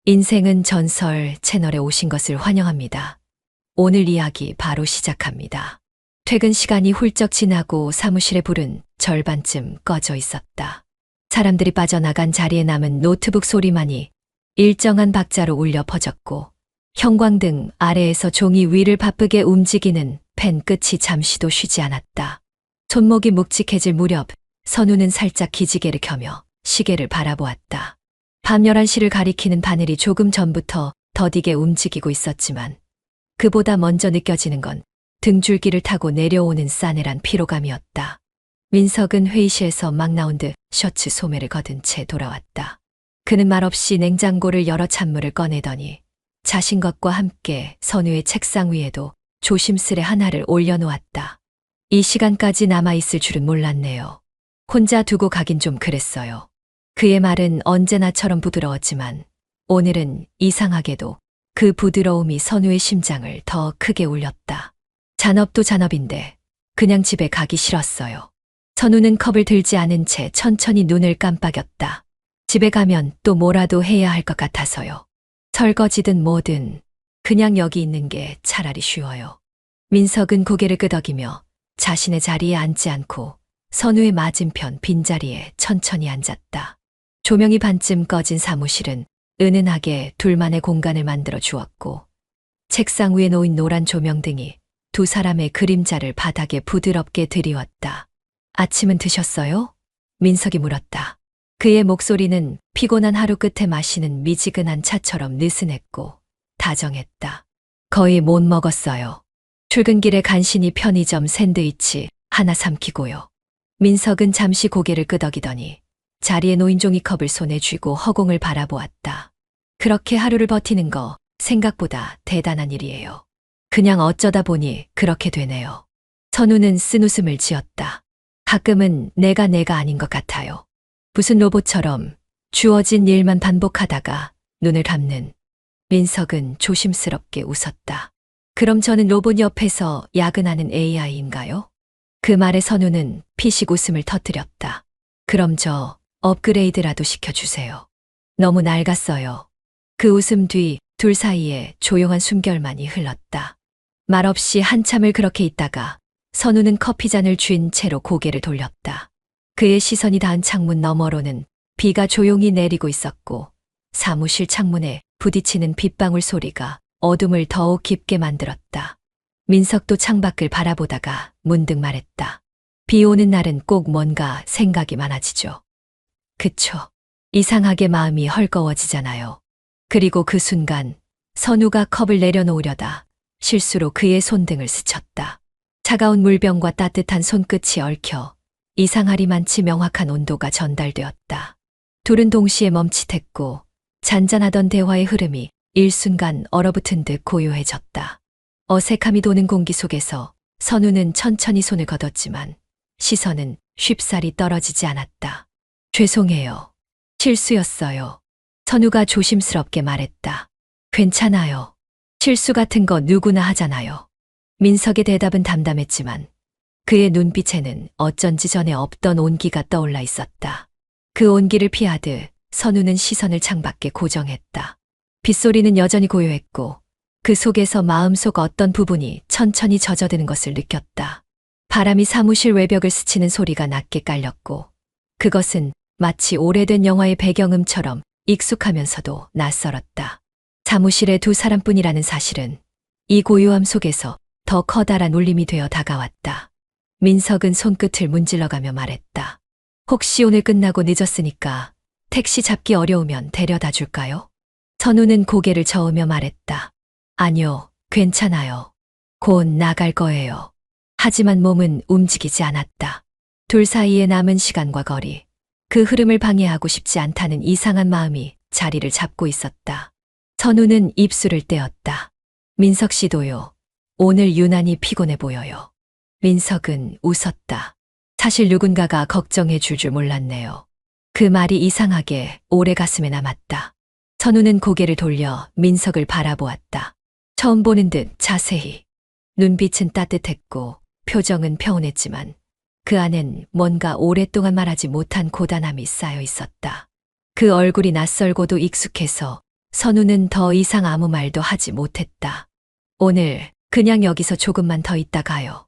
인생은 전설 채널에 오신 것을 환영합니다. 오늘 이야기 바로 시작합니다. 퇴근 시간이 훌쩍 지나고 사무실의 불은 절반쯤 꺼져 있었다. 사람들이 빠져나간 자리에 남은 노트북 소리만이 일정한 박자로 울려 퍼졌고 형광등 아래에서 종이 위를 바쁘게 움직이는 펜 끝이 잠시도 쉬지 않았다. 손목이 묵직해질 무렵 선우는 살짝 기지개를 켜며 시계를 바라보았다. 밤 11시를 가리키는 바늘이 조금 전부터 더디게 움직이고 있었지만 그보다 먼저 느껴지는 건 등줄기를 타고 내려오는 싸늘한 피로감이었다. 민석은 회의실에서 막 나온 듯 셔츠 소매를 걷은 채 돌아왔다. 그는 말없이 냉장고를 열어 찬물을 꺼내더니 자신 것과 함께 선우의 책상 위에도 조심스레 하나를 올려놓았다. 이 시간까지 남아있을 줄은 몰랐네요. 혼자 두고 가긴 좀 그랬어요. 그의 말은 언제나처럼 부드러웠지만 오늘은 이상하게도 그 부드러움이 선우의 심장을 더 크게 울렸다. 잔업도 잔업인데 그냥 집에 가기 싫었어요. 선우는 컵을 들지 않은 채 천천히 눈을 깜빡였다. 집에 가면 또 뭐라도 해야 할 것 같아서요. 설거지든 뭐든 그냥 여기 있는 게 차라리 쉬워요. 민석은 고개를 끄덕이며 자신의 자리에 앉지 않고 선우의 맞은편 빈자리에 천천히 앉았다. 조명이 반쯤 꺼진 사무실은 은은하게 둘만의 공간을 만들어 주었고 책상 위에 놓인 노란 조명등이 두 사람의 그림자를 바닥에 부드럽게 드리웠다. 아침은 드셨어요? 민석이 물었다. 그의 목소리는 피곤한 하루 끝에 마시는 미지근한 차처럼 느슨했고 다정했다. 거의 못 먹었어요. 출근길에 간신히 편의점 샌드위치 하나 삼키고요. 민석은 잠시 고개를 끄덕이더니 자리에 놓인 종이컵을 손에 쥐고 허공을 바라보았다. 그렇게 하루를 버티는 거 생각보다 대단한 일이에요. 그냥 어쩌다 보니 그렇게 되네요. 선우는 쓴웃음을 지었다. 가끔은 내가 아닌 것 같아요. 무슨 로봇처럼 주어진 일만 반복하다가 눈을 감는. 민석은 조심스럽게 웃었다. 그럼 저는 로봇 옆에서 야근하는 AI인가요? 그 말에 선우는 피식 웃음을 터뜨렸다. 그럼 저 업그레이드라도 시켜주세요. 너무 낡았어요. 그 웃음 뒤 둘 사이에 조용한 숨결만이 흘렀다. 말없이 한참을 그렇게 있다가 선우는 커피잔을 쥔 채로 고개를 돌렸다. 그의 시선이 닿은 창문 너머로는 비가 조용히 내리고 있었고 사무실 창문에 부딪히는 빗방울 소리가 어둠을 더욱 깊게 만들었다. 민석도 창밖을 바라보다가 문득 말했다. 비 오는 날은 꼭 뭔가 생각이 많아지죠. 그쵸. 이상하게 마음이 헐거워지잖아요. 그리고 그 순간 선우가 컵을 내려놓으려다 실수로 그의 손등을 스쳤다. 차가운 물병과 따뜻한 손끝이 얽혀 이상하리만치 명확한 온도가 전달되었다. 둘은 동시에 멈칫했고 잔잔하던 대화의 흐름이 일순간 얼어붙은 듯 고요해졌다. 어색함이 도는 공기 속에서 선우는 천천히 손을 걷었지만 시선은 쉽사리 떨어지지 않았다. 죄송해요. 실수였어요. 선우가 조심스럽게 말했다. 괜찮아요. 실수 같은 거 누구나 하잖아요. 민석의 대답은 담담했지만 그의 눈빛에는 어쩐지 전에 없던 온기가 떠올라 있었다. 그 온기를 피하듯 선우는 시선을 창밖에 고정했다. 빗소리는 여전히 고요했고 그 속에서 마음속 어떤 부분이 천천히 젖어드는 것을 느꼈다. 바람이 사무실 외벽을 스치는 소리가 낮게 깔렸고 그것은 마치 오래된 영화의 배경음처럼 익숙하면서도 낯설었다. 사무실에 두 사람뿐이라는 사실은 이 고요함 속에서 더 커다란 울림이 되어 다가왔다. 민석은 손끝을 문질러가며 말했다. 혹시 오늘 끝나고 늦었으니까 택시 잡기 어려우면 데려다 줄까요? 선우는 고개를 저으며 말했다. 아니요, 괜찮아요. 곧 나갈 거예요. 하지만 몸은 움직이지 않았다. 둘 사이에 남은 시간과 거리, 그 흐름을 방해하고 싶지 않다는 이상한 마음이 자리를 잡고 있었다. 선우는 입술을 떼었다. 민석 씨도요. 오늘 유난히 피곤해 보여요. 민석은 웃었다. 사실 누군가가 걱정해 줄 몰랐네요. 그 말이 이상하게 오래 가슴에 남았다. 선우는 고개를 돌려 민석을 바라보았다. 처음 보는 듯 자세히. 눈빛은 따뜻했고 표정은 평온했지만 그 안엔 뭔가 오랫동안 말하지 못한 고단함이 쌓여 있었다. 그 얼굴이 낯설고도 익숙해서 선우는 더 이상 아무 말도 하지 못했다. 오늘 그냥 여기서 조금만 더 있다 가요.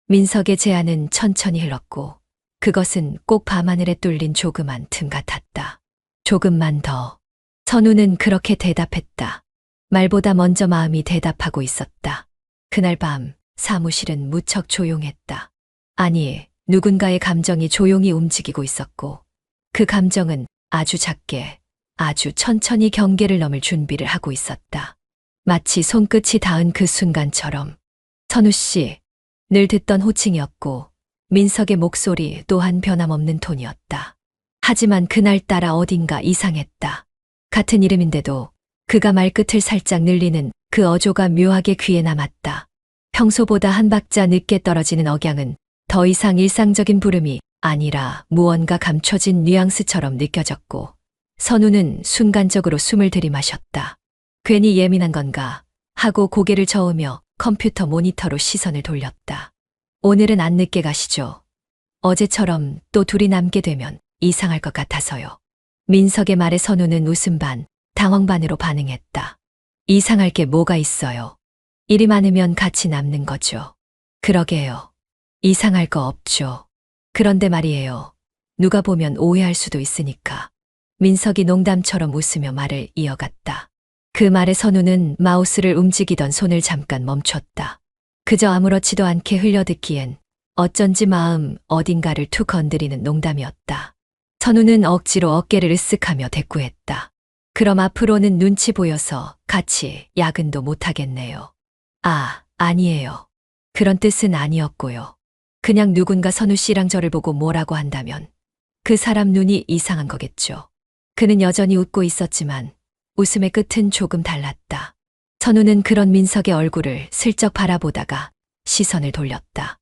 민석의 제안은 천천히 흘렀고 그것은 꼭 밤하늘에 뚫린 조그만 틈 같았다. 조금만 더. 선우는 그렇게 대답했다. 말보다 먼저 마음이 대답하고 있었다. 그날 밤 사무실은 무척 조용했다. 아니, 누군가의 감정이 조용히 움직이고 있었고 그 감정은 아주 작게, 아주 천천히 경계를 넘을 준비를 하고 있었다. 마치 손끝이 닿은 그 순간처럼. 선우 씨, 늘 듣던 호칭이었고 민석의 목소리 또한 변함없는 톤이었다. 하지만 그날따라 어딘가 이상했다. 같은 이름인데도 그가 말끝을 살짝 늘리는 그 어조가 묘하게 귀에 남았다. 평소보다 한 박자 늦게 떨어지는 억양은 더 이상 일상적인 부름이 아니라 무언가 감춰진 뉘앙스처럼 느껴졌고 선우는 순간적으로 숨을 들이마셨다. 괜히 예민한 건가 하고 고개를 저으며 컴퓨터 모니터로 시선을 돌렸다. 오늘은 안 늦게 가시죠. 어제처럼 또 둘이 남게 되면 이상할 것 같아서요. 민석의 말에 선우는 웃음 반, 당황 반으로 반응했다. 이상할 게 뭐가 있어요. 일이 많으면 같이 남는 거죠. 그러게요. 이상할 거 없죠. 그런데 말이에요. 누가 보면 오해할 수도 있으니까. 민석이 농담처럼 웃으며 말을 이어갔다. 그 말에 선우는 마우스를 움직이던 손을 잠깐 멈췄다. 그저 아무렇지도 않게 흘려듣기엔 어쩐지 마음 어딘가를 툭 건드리는 농담이었다. 선우는 억지로 어깨를 으쓱하며 대꾸했다. 그럼 앞으로는 눈치 보여서 같이 야근도 못하겠네요. 아, 아니에요. 그런 뜻은 아니었고요. 그냥 누군가 선우 씨랑 저를 보고 뭐라고 한다면 그 사람 눈이 이상한 거겠죠. 그는 여전히 웃고 있었지만 웃음의 끝은 조금 달랐다. 선우는 그런 민석의 얼굴을 슬쩍 바라보다가 시선을 돌렸다.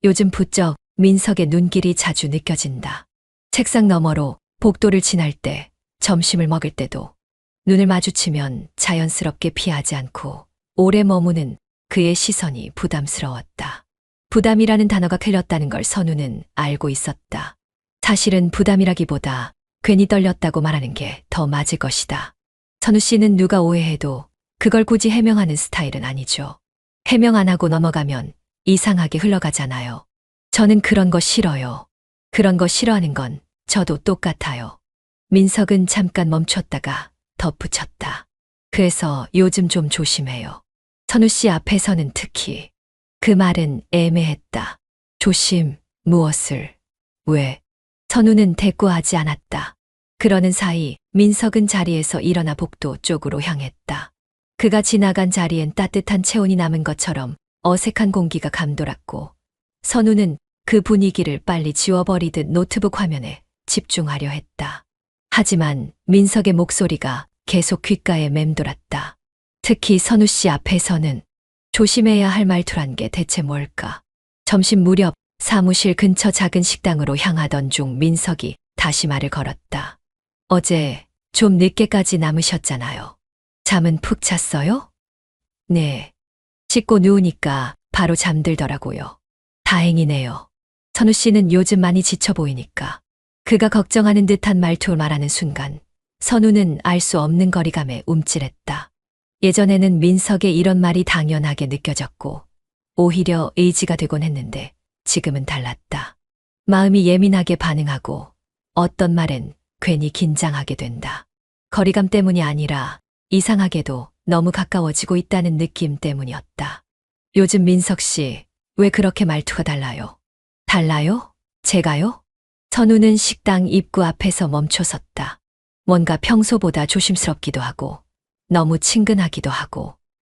요즘 부쩍 민석의 눈길이 자주 느껴진다. 책상 너머로 복도를 지날 때, 점심을 먹을 때도 눈을 마주치면 자연스럽게 피하지 않고 오래 머무는 그의 시선이 부담스러웠다. 부담이라는 단어가 틀렸다는 걸 선우는 알고 있었다. 사실은 부담이라기보다 괜히 떨렸다고 말하는 게 더 맞을 것이다. 선우 씨는 누가 오해해도 그걸 굳이 해명하는 스타일은 아니죠. 해명 안 하고 넘어가면 이상하게 흘러가잖아요. 저는 그런 거 싫어요. 그런 거 싫어하는 건 저도 똑같아요. 민석은 잠깐 멈췄다가 덧붙였다. 그래서 요즘 좀 조심해요. 선우 씨 앞에서는 특히. 그 말은 애매했다. 조심, 무엇을, 왜? 선우는 대꾸하지 않았다. 그러는 사이 민석은 자리에서 일어나 복도 쪽으로 향했다. 그가 지나간 자리엔 따뜻한 체온이 남은 것처럼 어색한 공기가 감돌았고 선우는 그 분위기를 빨리 지워버리듯 노트북 화면에 집중하려 했다. 하지만 민석의 목소리가 계속 귓가에 맴돌았다. 특히 선우 씨 앞에서는 조심해야 할 말투란 게 대체 뭘까? 점심 무렵 사무실 근처 작은 식당으로 향하던 중 민석이 다시 말을 걸었다. 어제 좀 늦게까지 남으셨잖아요. 잠은 푹 잤어요? 네. 씻고 누우니까 바로 잠들더라고요. 다행이네요. 선우 씨는 요즘 많이 지쳐 보이니까. 그가 걱정하는 듯한 말투를 말하는 순간 선우는 알 수 없는 거리감에 움찔했다. 예전에는 민석의 이런 말이 당연하게 느껴졌고 오히려 의지가 되곤 했는데 지금은 달랐다. 마음이 예민하게 반응하고 어떤 말엔 괜히 긴장하게 된다. 거리감 때문이 아니라 이상하게도 너무 가까워지고 있다는 느낌 때문이었다. 요즘 민석 씨, 왜 그렇게 말투가 달라요? 달라요? 제가요? 선우는 식당 입구 앞에서 멈춰섰다. 뭔가 평소보다 조심스럽기도 하고 너무 친근하기도 하고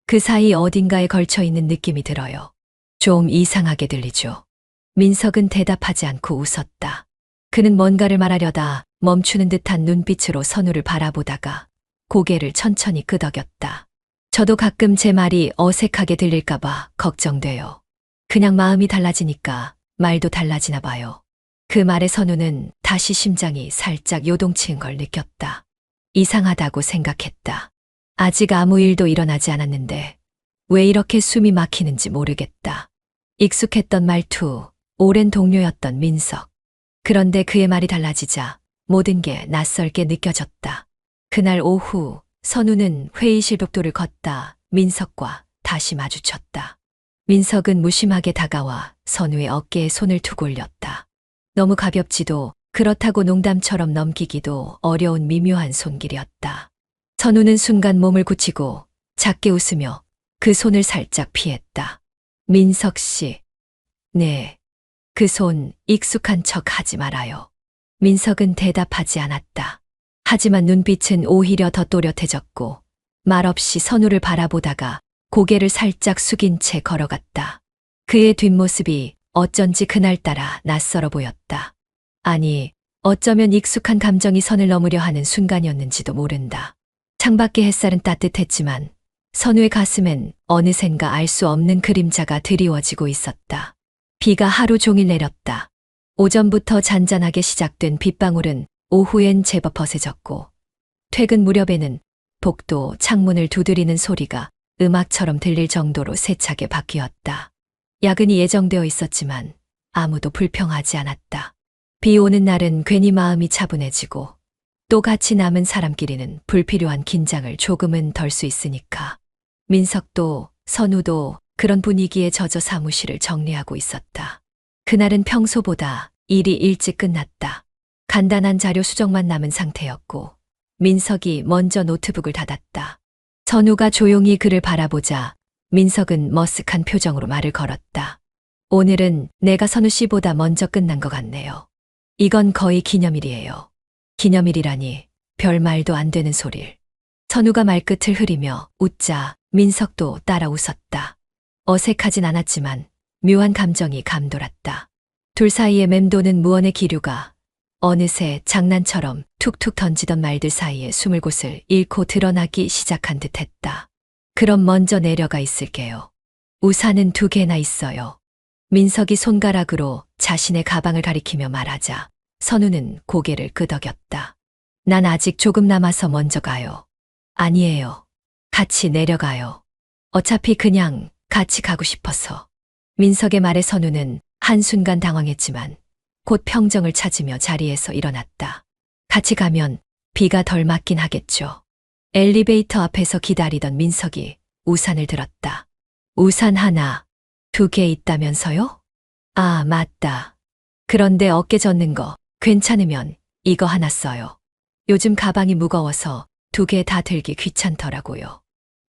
그 사이 어딘가에 걸쳐 있는 느낌이 들어요. 좀 이상하게 들리죠. 민석은 대답하지 않고 웃었다. 그는 뭔가를 말하려다 멈추는 듯한 눈빛으로 선우를 바라보다가 고개를 천천히 끄덕였다. 저도 가끔 제 말이 어색하게 들릴까봐 걱정돼요. 그냥 마음이 달라지니까 말도 달라지나 봐요. 그 말에 선우는 다시 심장이 살짝 요동치는 걸 느꼈다. 이상하다고 생각했다. 아직 아무 일도 일어나지 않았는데 왜 이렇게 숨이 막히는지 모르겠다. 익숙했던 말투, 오랜 동료였던 민석. 그런데 그의 말이 달라지자 모든 게 낯설게 느껴졌다. 그날 오후 선우는 회의실 복도를 걷다 민석과 다시 마주쳤다. 민석은 무심하게 다가와 선우의 어깨에 손을 두고 올렸다. 너무 가볍지도 그렇다고 농담처럼 넘기기도 어려운 미묘한 손길이었다. 선우는 순간 몸을 굳히고 작게 웃으며 그 손을 살짝 피했다. 민석 씨. 네. 그 손 익숙한 척 하지 말아요. 민석은 대답하지 않았다. 하지만 눈빛은 오히려 더 또렷해졌고 말없이 선우를 바라보다가 고개를 살짝 숙인 채 걸어갔다. 그의 뒷모습이 어쩐지 그날따라 낯설어 보였다. 아니, 어쩌면 익숙한 감정이 선을 넘으려 하는 순간이었는지도 모른다. 창밖의 햇살은 따뜻했지만 선우의 가슴엔 어느샌가 알 수 없는 그림자가 드리워지고 있었다. 비가 하루 종일 내렸다. 오전부터 잔잔하게 시작된 빗방울은 오후엔 제법 거세졌고 퇴근 무렵에는 복도 창문을 두드리는 소리가 음악처럼 들릴 정도로 세차게 바뀌었다. 야근이 예정되어 있었지만 아무도 불평하지 않았다. 비 오는 날은 괜히 마음이 차분해지고 또 같이 남은 사람끼리는 불필요한 긴장을 조금은 덜 수 있으니까. 민석도 선우도 그런 분위기에 젖어 사무실을 정리하고 있었다. 그날은 평소보다 일이 일찍 끝났다. 간단한 자료 수정만 남은 상태였고 민석이 먼저 노트북을 닫았다. 선우가 조용히 그를 바라보자 민석은 머쓱한 표정으로 말을 걸었다. 오늘은 내가 선우 씨보다 먼저 끝난 것 같네요. 이건 거의 기념일이에요. 기념일이라니 별 말도 안 되는 소릴. 선우가 말끝을 흐리며 웃자 민석도 따라 웃었다. 어색하진 않았지만 묘한 감정이 감돌았다. 둘 사이에 맴도는 무언의 기류가 어느새 장난처럼 툭툭 던지던 말들 사이에 숨을 곳을 잃고 드러나기 시작한 듯했다. 그럼 먼저 내려가 있을게요. 우산은 2개나 있어요. 민석이 손가락으로 자신의 가방을 가리키며 말하자 선우는 고개를 끄덕였다. 난 아직 조금 남아서 먼저 가요. 아니에요. 같이 내려가요. 어차피 그냥 같이 가고 싶어서. 민석의 말에 선우는 한순간 당황했지만 곧 평정을 찾으며 자리에서 일어났다. 같이 가면 비가 덜 맞긴 하겠죠. 엘리베이터 앞에서 기다리던 민석이 우산을 들었다. 우산 하나, 2개 있다면서요? 아, 맞다. 그런데 어깨 젖는 거 괜찮으면 이거 하나 써요. 요즘 가방이 무거워서 2개 다 들기 귀찮더라고요.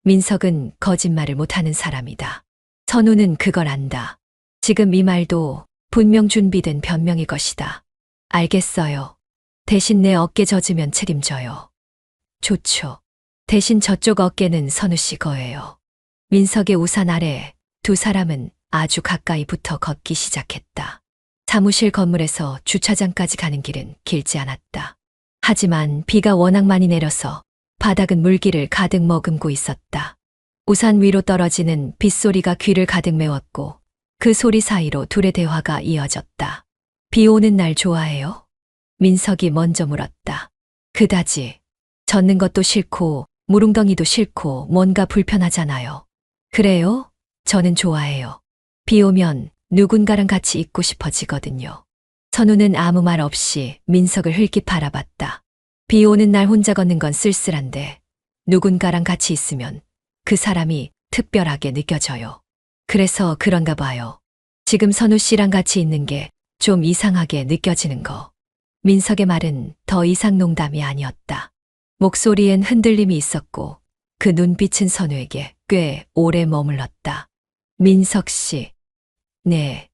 민석은 거짓말을 못하는 사람이다. 선우는 그걸 안다. 지금 이 말도 분명 준비된 변명일 것이다. 알겠어요. 대신 내 어깨 젖으면 책임져요. 좋죠. 대신 저쪽 어깨는 선우 씨 거예요. 민석의 우산 아래 2 사람은 아주 가까이 붙어 걷기 시작했다. 사무실 건물에서 주차장까지 가는 길은 길지 않았다. 하지만 비가 워낙 많이 내려서 바닥은 물기를 가득 머금고 있었다. 우산 위로 떨어지는 빗소리가 귀를 가득 메웠고 그 소리 사이로 둘의 대화가 이어졌다. 비 오는 날 좋아해요? 민석이 먼저 물었다. 그다지. 젖는 것도 싫고 무릉덩이도 싫고 뭔가 불편하잖아요. 그래요? 저는 좋아해요. 비 오면 누군가랑 같이 있고 싶어지거든요. 선우는 아무 말 없이 민석을 흘낏 바라봤다. 비 오는 날 혼자 걷는 건 쓸쓸한데 누군가랑 같이 있으면 그 사람이 특별하게 느껴져요. 그래서 그런가 봐요. 지금 선우 씨랑 같이 있는 게 좀 이상하게 느껴지는 거. 민석의 말은 더 이상 농담이 아니었다. 목소리엔 흔들림이 있었고 그 눈빛은 선우에게 꽤 오래 머물렀다. 민석 씨. 네.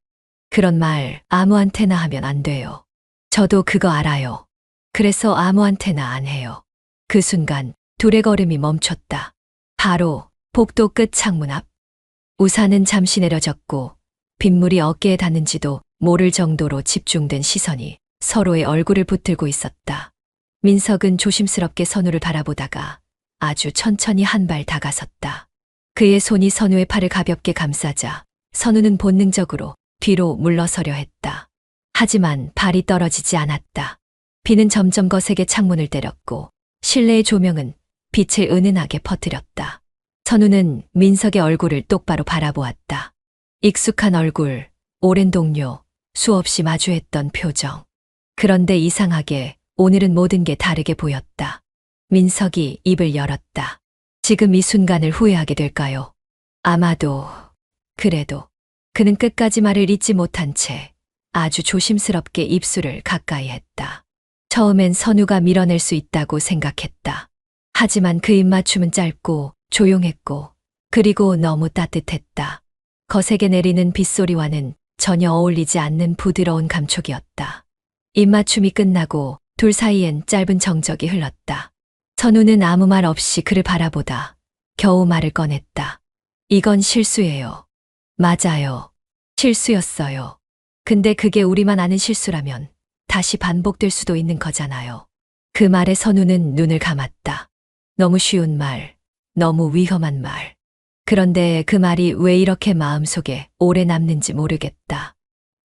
그런 말 아무한테나 하면 안 돼요. 저도 그거 알아요. 그래서 아무한테나 안 해요. 그 순간 둘의 걸음이 멈췄다. 바로 복도 끝 창문 앞. 우산은 잠시 내려졌고 빗물이 어깨에 닿는지도 모를 정도로 집중된 시선이 서로의 얼굴을 붙들고 있었다. 민석은 조심스럽게 선우를 바라보다가 아주 천천히 한 발 다가섰다. 그의 손이 선우의 팔을 가볍게 감싸자 선우는 본능적으로 뒤로 물러서려 했다. 하지만 발이 떨어지지 않았다. 비는 점점 거세게 창문을 때렸고 실내의 조명은 빛을 은은하게 퍼뜨렸다. 선우는 민석의 얼굴을 똑바로 바라보았다. 익숙한 얼굴, 오랜 동료, 수없이 마주했던 표정. 그런데 이상하게 오늘은 모든 게 다르게 보였다. 민석이 입을 열었다. 지금 이 순간을 후회하게 될까요? 아마도, 그래도. 그는 끝까지 말을 잇지 못한 채 아주 조심스럽게 입술을 가까이 했다. 처음엔 선우가 밀어낼 수 있다고 생각했다. 하지만 그 입맞춤은 짧고 조용했고 그리고 너무 따뜻했다. 거세게 내리는 빗소리와는 전혀 어울리지 않는 부드러운 감촉이었다. 입맞춤이 끝나고 둘 사이엔 짧은 정적이 흘렀다. 선우는 아무 말 없이 그를 바라보다 겨우 말을 꺼냈다. 이건 실수예요. 맞아요. 실수였어요. 근데 그게 우리만 아는 실수라면 다시 반복될 수도 있는 거잖아요. 그 말에 선우는 눈을 감았다. 너무 쉬운 말, 너무 위험한 말. 그런데 그 말이 왜 이렇게 마음속에 오래 남는지 모르겠다.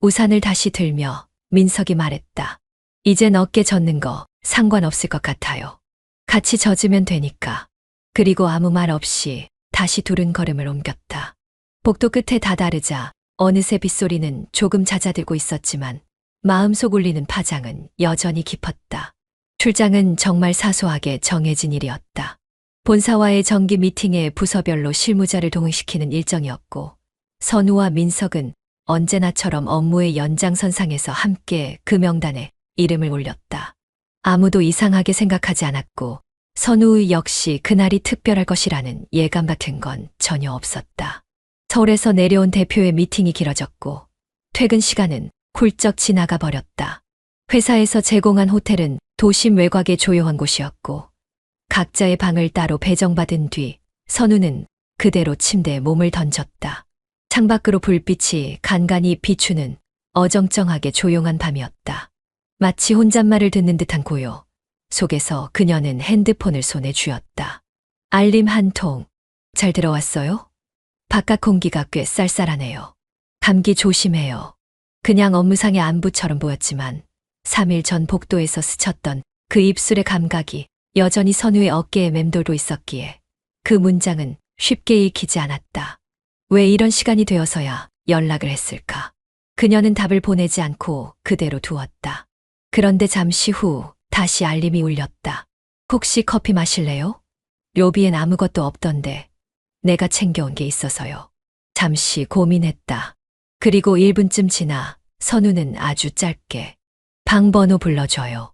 우산을 다시 들며 민석이 말했다. 이젠 어깨 젖는 거 상관없을 것 같아요. 같이 젖으면 되니까. 그리고 아무 말 없이 다시 둘은 걸음을 옮겼다. 복도 끝에 다다르자 어느새 빗소리는 조금 잦아들고 있었지만 마음속 울리는 파장은 여전히 깊었다. 출장은 정말 사소하게 정해진 일이었다. 본사와의 정기 미팅에 부서별로 실무자를 동행시키는 일정이었고 선우와 민석은 언제나처럼 업무의 연장선상에서 함께 그 명단에 이름을 올렸다. 아무도 이상하게 생각하지 않았고 선우 역시 그날이 특별할 것이라는 예감 같은 건 전혀 없었다. 서울에서 내려온 대표의 미팅이 길어졌고 퇴근 시간은 훌쩍 지나가 버렸다. 회사에서 제공한 호텔은 도심 외곽의 조용한 곳이었고 각자의 방을 따로 배정받은 뒤 선우는 그대로 침대에 몸을 던졌다. 창밖으로 불빛이 간간히 비추는 어정쩡하게 조용한 밤이었다. 마치 혼잣말을 듣는 듯한 고요 속에서 그녀는 핸드폰을 손에 쥐었다. 알림 한 통. 잘 들어왔어요? 바깥 공기가 꽤 쌀쌀하네요. 감기 조심해요. 그냥 업무상의 안부처럼 보였지만 3일 전 복도에서 스쳤던 그 입술의 감각이 여전히 선우의 어깨에 맴돌고 있었기에 그 문장은 쉽게 읽히지 않았다. 왜 이런 시간이 되어서야 연락을 했을까? 그녀는 답을 보내지 않고 그대로 두었다. 그런데 잠시 후 다시 알림이 울렸다. 혹시 커피 마실래요? 로비엔 아무것도 없던데 내가 챙겨온 게 있어서요. 잠시 고민했다. 그리고 1분쯤 지나 선우는 아주 짧게 방번호 불러줘요.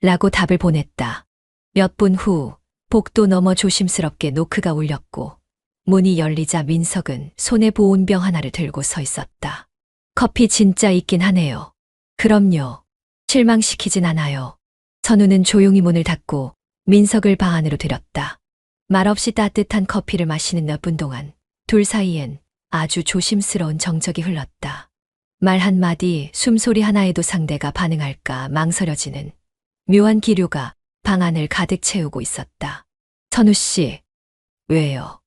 라고 답을 보냈다. 몇 분 후 복도 너머 조심스럽게 노크가 울렸고 문이 열리자 민석은 손에 보온병 하나를 들고 서 있었다. 커피 진짜 있긴 하네요. 그럼요. 실망시키진 않아요. 선우는 조용히 문을 닫고 민석을 방 안으로 들였다. 말없이 따뜻한 커피를 마시는 몇 분 동안 둘 사이엔 아주 조심스러운 정적이 흘렀다. 말 한마디, 숨소리 하나에도 상대가 반응할까 망설여지는 묘한 기류가 방 안을 가득 채우고 있었다. 선우 씨, 왜요?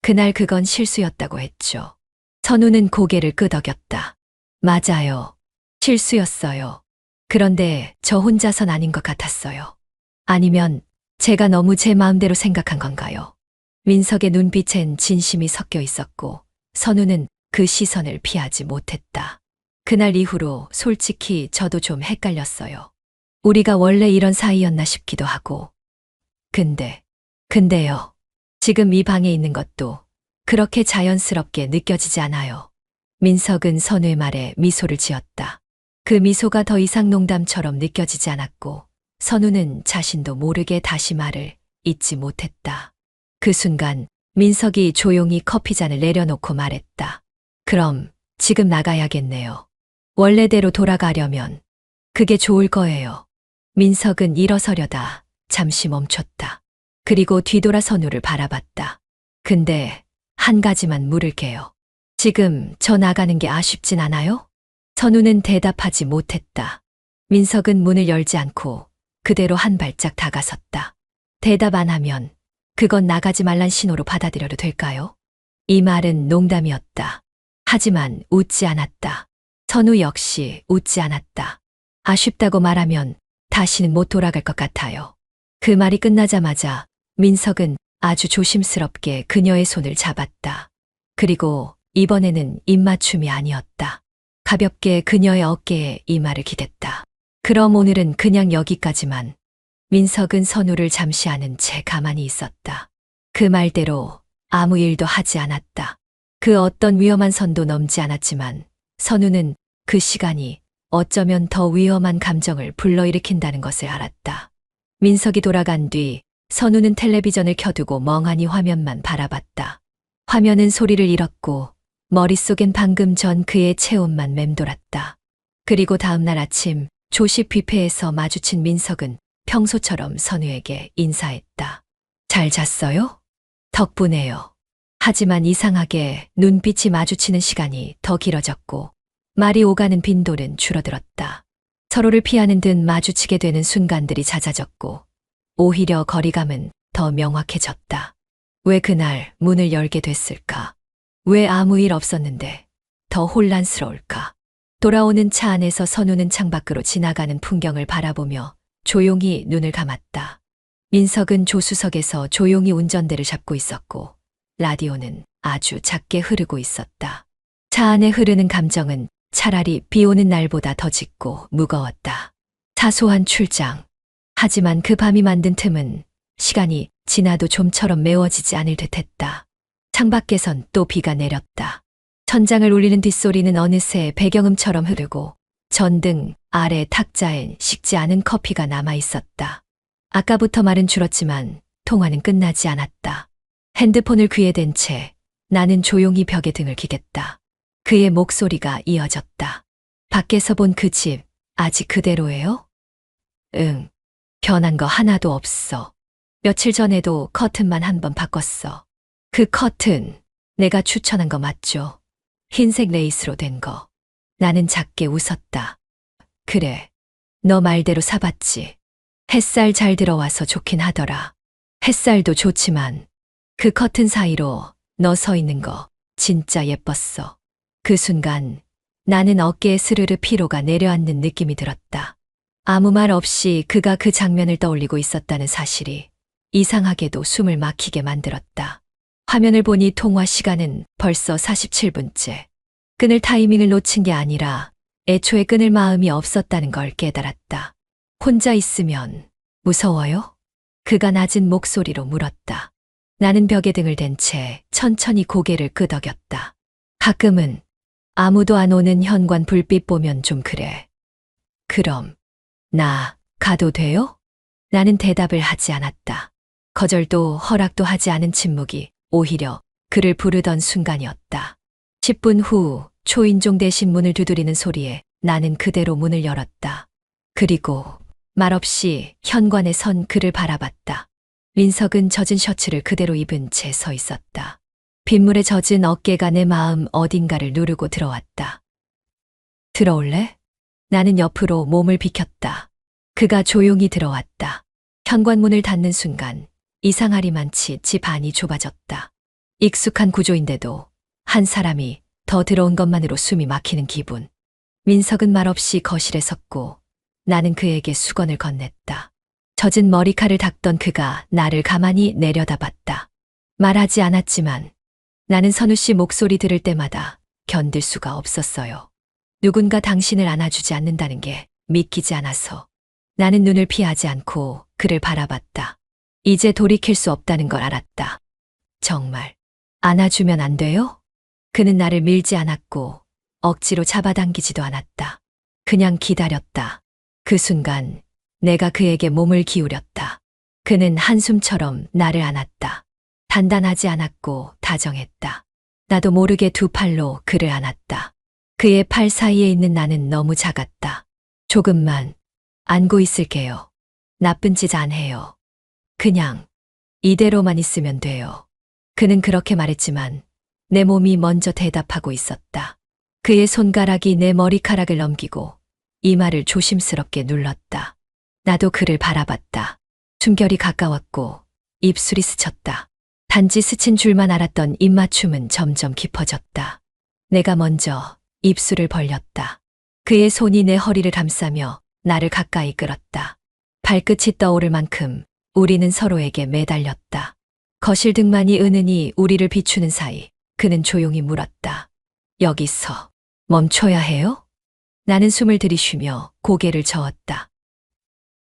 그날 그건 실수였다고 했죠. 선우는 고개를 끄덕였다. 맞아요. 실수였어요. 그런데 저 혼자선 아닌 것 같았어요. 아니면 제가 너무 제 마음대로 생각한 건가요? 민석의 눈빛엔 진심이 섞여 있었고 선우는 그 시선을 피하지 못했다. 그날 이후로 솔직히 저도 좀 헷갈렸어요. 우리가 원래 이런 사이였나 싶기도 하고. 근데요. 지금 이 방에 있는 것도 그렇게 자연스럽게 느껴지지 않아요. 민석은 선우의 말에 미소를 지었다. 그 미소가 더 이상 농담처럼 느껴지지 않았고 선우는 자신도 모르게 다시 말을 잇지 못했다. 그 순간 민석이 조용히 커피잔을 내려놓고 말했다. 그럼 지금 나가야겠네요. 원래대로 돌아가려면 그게 좋을 거예요. 민석은 일어서려다 잠시 멈췄다. 그리고 뒤돌아 선우를 바라봤다. 근데 한 가지만 물을게요. 지금 저 나가는 게 아쉽진 않아요? 선우는 대답하지 못했다. 민석은 문을 열지 않고 그대로 한 발짝 다가섰다. 대답 안 하면 그건 나가지 말란 신호로 받아들여도 될까요? 이 말은 농담이었다. 하지만 웃지 않았다. 선우 역시 웃지 않았다. 아쉽다고 말하면 다시는 못 돌아갈 것 같아요. 그 말이 끝나자마자 민석은 아주 조심스럽게 그녀의 손을 잡았다. 그리고 이번에는 입맞춤이 아니었다. 가볍게 그녀의 어깨에 이마를 기댔다. 그럼 오늘은 그냥 여기까지만. 민석은 선우를 잠시 아는 채 가만히 있었다. 그 말대로 아무 일도 하지 않았다. 그 어떤 위험한 선도 넘지 않았지만 선우는 그 시간이 어쩌면 더 위험한 감정을 불러일으킨다는 것을 알았다. 민석이 돌아간 뒤 선우는 텔레비전을 켜두고 멍하니 화면만 바라봤다. 화면은 소리를 잃었고 머릿속엔 방금 전 그의 체온만 맴돌았다. 그리고 다음날 아침 조식 뷔페에서 마주친 민석은 평소처럼 선우에게 인사했다. 잘 잤어요? 덕분에요. 하지만 이상하게 눈빛이 마주치는 시간이 더 길어졌고 말이 오가는 빈도는 줄어들었다. 서로를 피하는 듯 마주치게 되는 순간들이 잦아졌고 오히려 거리감은 더 명확해졌다. 왜 그날 문을 열게 됐을까? 왜 아무 일 없었는데 더 혼란스러울까? 돌아오는 차 안에서 선우는 창밖으로 지나가는 풍경을 바라보며 조용히 눈을 감았다. 민석은 조수석에서 조용히 운전대를 잡고 있었고 라디오는 아주 작게 흐르고 있었다. 차 안에 흐르는 감정은 차라리 비 오는 날보다 더 짙고 무거웠다. 사소한 출장. 하지만 그 밤이 만든 틈은 시간이 지나도 좀처럼 메워지지 않을 듯했다. 창밖에선 또 비가 내렸다. 천장을 울리는 뒷소리는 어느새 배경음처럼 흐르고 전등 아래 탁자엔 식지 않은 커피가 남아 있었다. 아까부터 말은 줄었지만 통화는 끝나지 않았다. 핸드폰을 귀에 댄 채 나는 조용히 벽에 등을 기댔다. 그의 목소리가 이어졌다. 밖에서 본 그 집 아직 그대로예요? 응. 변한 거 하나도 없어. 며칠 전에도 커튼만 한 번 바꿨어. 그 커튼 내가 추천한 거 맞죠? 흰색 레이스로 된 거. 나는 작게 웃었다. 그래. 너 말대로 사봤지. 햇살 잘 들어와서 좋긴 하더라. 햇살도 좋지만 그 커튼 사이로 너 서 있는 거 진짜 예뻤어. 그 순간 나는 어깨에 스르르 피로가 내려앉는 느낌이 들었다. 아무 말 없이 그가 그 장면을 떠올리고 있었다는 사실이 이상하게도 숨을 막히게 만들었다. 화면을 보니 통화 시간은 벌써 47분째. 끊을 타이밍을 놓친 게 아니라 애초에 끊을 마음이 없었다는 걸 깨달았다. 혼자 있으면 무서워요? 그가 낮은 목소리로 물었다. 나는 벽에 등을 댄 채 천천히 고개를 끄덕였다. 가끔은 아무도 안 오는 현관 불빛 보면 좀 그래. 그럼 나 가도 돼요? 나는 대답을 하지 않았다. 거절도 허락도 하지 않은 침묵이 오히려 그를 부르던 순간이었다. 10분 후 초인종 대신 문을 두드리는 소리에 나는 그대로 문을 열었다. 그리고 말없이 현관에 선 그를 바라봤다. 민석은 젖은 셔츠를 그대로 입은 채 서 있었다. 빗물에 젖은 어깨가 내 마음 어딘가를 누르고 들어왔다. 들어올래? 나는 옆으로 몸을 비켰다. 그가 조용히 들어왔다. 현관문을 닫는 순간 이상하리만치 집 안이 좁아졌다. 익숙한 구조인데도 한 사람이 더 들어온 것만으로 숨이 막히는 기분. 민석은 말없이 거실에 섰고 나는 그에게 수건을 건넸다. 젖은 머리칼을 닦던 그가 나를 가만히 내려다봤다. 말하지 않았지만 나는 선우 씨 목소리 들을 때마다 견딜 수가 없었어요. 누군가 당신을 안아주지 않는다는 게 믿기지 않아서. 나는 눈을 피하지 않고 그를 바라봤다. 이제 돌이킬 수 없다는 걸 알았다. 정말 안아주면 안 돼요? 그는 나를 밀지 않았고 억지로 잡아당기지도 않았다. 그냥 기다렸다. 그 순간 내가 그에게 몸을 기울였다. 그는 한숨처럼 나를 안았다. 단단하지 않았고 다정했다. 나도 모르게 두 팔로 그를 안았다. 그의 팔 사이에 있는 나는 너무 작았다. 조금만 안고 있을게요. 나쁜 짓 안 해요. 그냥 이대로만 있으면 돼요. 그는 그렇게 말했지만 내 몸이 먼저 대답하고 있었다. 그의 손가락이 내 머리카락을 넘기고 이마를 조심스럽게 눌렀다. 나도 그를 바라봤다. 숨결이 가까웠고 입술이 스쳤다. 단지 스친 줄만 알았던 입맞춤은 점점 깊어졌다. 내가 먼저 입술을 벌렸다. 그의 손이 내 허리를 감싸며 나를 가까이 끌었다. 발끝이 떠오를 만큼 우리는 서로에게 매달렸다. 거실 등만이 은은히 우리를 비추는 사이 그는 조용히 물었다. 여기서 멈춰야 해요? 나는 숨을 들이쉬며 고개를 저었다.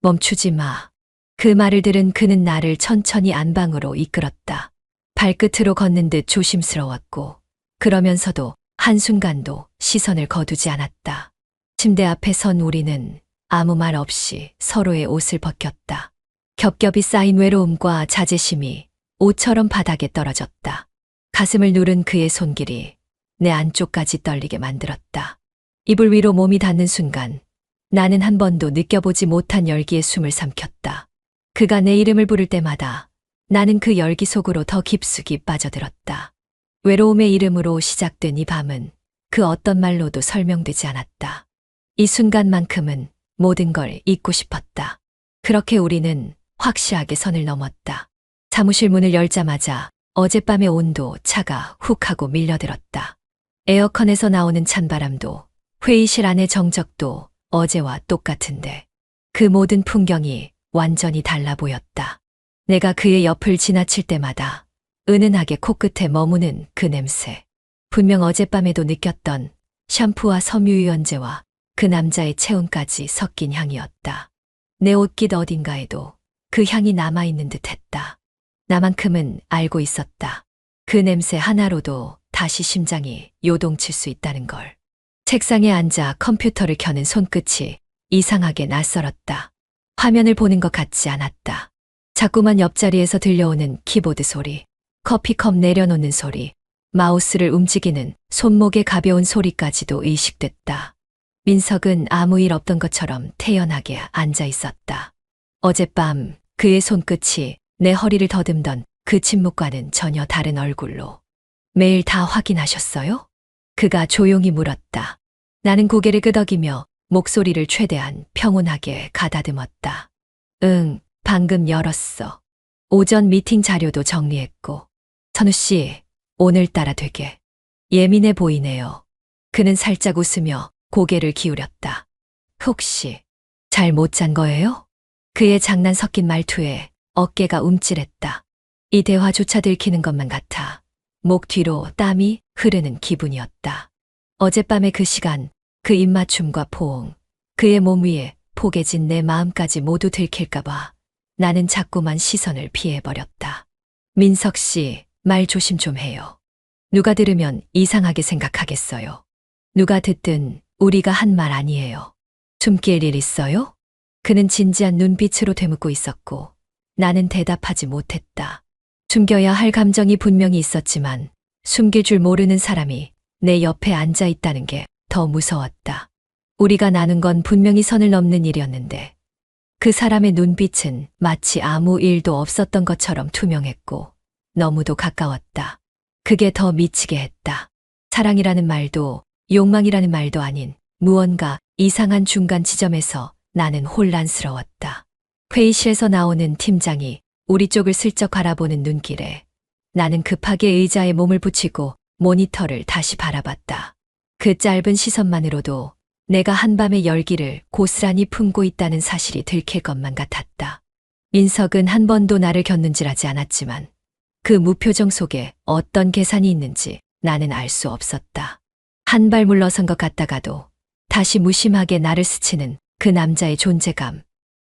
멈추지 마. 그 말을 들은 그는 나를 천천히 안방으로 이끌었다. 발끝으로 걷는 듯 조심스러웠고, 그러면서도 한순간도 시선을 거두지 않았다. 침대 앞에 선 우리는 아무 말 없이 서로의 옷을 벗겼다. 겹겹이 쌓인 외로움과 자제심이 옷처럼 바닥에 떨어졌다. 가슴을 누른 그의 손길이 내 안쪽까지 떨리게 만들었다. 이불 위로 몸이 닿는 순간 나는 한 번도 느껴보지 못한 열기에 숨을 삼켰다. 그가 내 이름을 부를 때마다 나는 그 열기 속으로 더 깊숙이 빠져들었다. 외로움의 이름으로 시작된 이 밤은 그 어떤 말로도 설명되지 않았다. 이 순간만큼은 모든 걸 잊고 싶었다. 그렇게 우리는 확실하게 선을 넘었다. 사무실 문을 열자마자 어젯밤의 온도 차가 훅 하고 밀려들었다. 에어컨에서 나오는 찬바람도 회의실 안의 정적도 어제와 똑같은데 그 모든 풍경이 완전히 달라 보였다. 내가 그의 옆을 지나칠 때마다 은은하게 코끝에 머무는 그 냄새. 분명 어젯밤에도 느꼈던 샴푸와 섬유유연제와 그 남자의 체온까지 섞인 향이었다. 내 옷깃 어딘가에도 그 향이 남아있는 듯 했다. 나만큼은 알고 있었다. 그 냄새 하나로도 다시 심장이 요동칠 수 있다는 걸. 책상에 앉아 컴퓨터를 켜는 손끝이 이상하게 낯설었다. 화면을 보는 것 같지 않았다. 자꾸만 옆자리에서 들려오는 키보드 소리, 커피컵 내려놓는 소리, 마우스를 움직이는 손목의 가벼운 소리까지도 의식됐다. 민석은 아무 일 없던 것처럼 태연하게 앉아 있었다. 어젯밤 그의 손끝이 내 허리를 더듬던 그 침묵과는 전혀 다른 얼굴로. 매일 다 확인하셨어요? 그가 조용히 물었다. 나는 고개를 끄덕이며 목소리를 최대한 평온하게 가다듬었다. 응, 방금 열었어. 오전 미팅 자료도 정리했고. 선우 씨, 오늘따라 되게 예민해 보이네요. 그는 살짝 웃으며 고개를 기울였다. 혹시 잘 못 잔 거예요? 그의 장난 섞인 말투에 어깨가 움찔했다. 이 대화조차 들키는 것만 같아 목 뒤로 땀이 흐르는 기분이었다. 어젯밤의 그 시간, 그 입맞춤과 포옹, 그의 몸 위에 포개진 내 마음까지 모두 들킬까봐 나는 자꾸만 시선을 피해버렸다. 민석 씨, 말 조심 좀 해요. 누가 들으면 이상하게 생각하겠어요. 누가 듣든 우리가 한 말 아니에요. 숨길 일 있어요? 그는 진지한 눈빛으로 되묻고 있었고 나는 대답하지 못했다. 숨겨야 할 감정이 분명히 있었지만 숨길 줄 모르는 사람이 내 옆에 앉아 있다는 게 더 무서웠다. 우리가 나눈 건 분명히 선을 넘는 일이었는데 그 사람의 눈빛은 마치 아무 일도 없었던 것처럼 투명했고 너무도 가까웠다. 그게 더 미치게 했다. 사랑이라는 말도 욕망이라는 말도 아닌 무언가 이상한 중간 지점에서 나는 혼란스러웠다. 회의실에서 나오는 팀장이 우리 쪽을 슬쩍 바라보는 눈길에 나는 급하게 의자에 몸을 붙이고 모니터를 다시 바라봤다. 그 짧은 시선만으로도 내가 한밤의 열기를 고스란히 품고 있다는 사실이 들킬 것만 같았다. 민석은 한 번도 나를 곁눈질하지 않았지만 그 무표정 속에 어떤 계산이 있는지 나는 알 수 없었다. 한 발 물러선 것 같다가도 다시 무심하게 나를 스치는 그 남자의 존재감.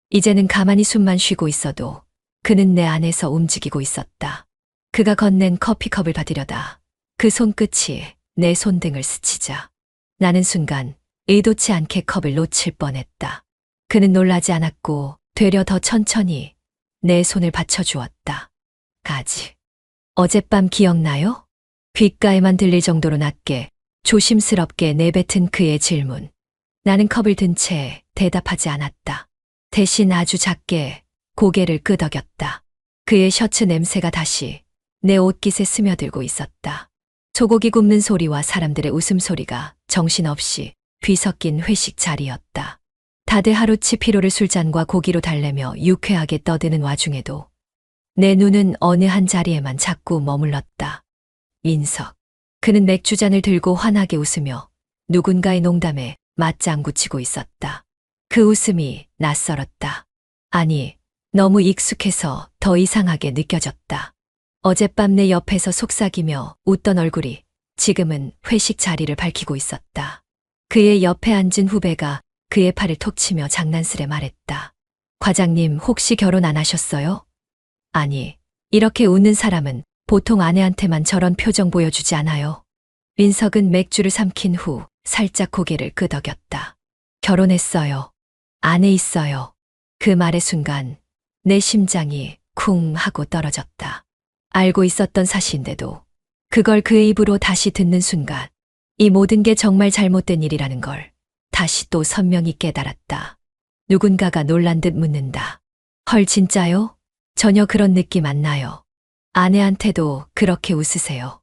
이제는 가만히 숨만 쉬고 있어도 그는 내 안에서 움직이고 있었다. 그가 건넨 커피컵을 받으려다 그 손끝이 내 손등을 스치자 나는 순간 의도치 않게 컵을 놓칠 뻔했다. 그는 놀라지 않았고 되려 더 천천히 내 손을 받쳐주었다. 가지. 어젯밤 기억나요? 귓가에만 들릴 정도로 낮게 조심스럽게 내뱉은 그의 질문. 나는 컵을 든 채 대답하지 않았다. 대신 아주 작게 고개를 끄덕였다. 그의 셔츠 냄새가 다시 내 옷깃에 스며들고 있었다. 소고기 굽는 소리와 사람들의 웃음소리가 정신없이 뒤섞인 회식 자리였다. 다들 하루치 피로를 술잔과 고기로 달래며 유쾌하게 떠드는 와중에도 내 눈은 어느 한 자리에만 자꾸 머물렀다. 민석. 그는 맥주잔을 들고 환하게 웃으며 누군가의 농담에 맞장구 치고 있었다. 그 웃음이 낯설었다. 아니, 너무 익숙해서 더 이상하게 느껴졌다. 어젯밤 내 옆에서 속삭이며 웃던 얼굴이 지금은 회식 자리를 밝히고 있었다. 그의 옆에 앉은 후배가 그의 팔을 톡 치며 장난스레 말했다. 과장님, 혹시 결혼 안 하셨어요? 아니, 이렇게 웃는 사람은 보통 아내한테만 저런 표정 보여주지 않아요. 민석은 맥주를 삼킨 후 살짝 고개를 끄덕였다. 결혼했어요. 안에 있어요. 그 말의 순간 내 심장이 쿵 하고 떨어졌다. 알고 있었던 사실인데도 그걸 그의 입으로 다시 듣는 순간 이 모든 게 정말 잘못된 일이라는 걸 다시 또 선명히 깨달았다. 누군가가 놀란 듯 묻는다. 헐, 진짜요? 전혀 그런 느낌 안 나요. 아내한테도 그렇게 웃으세요.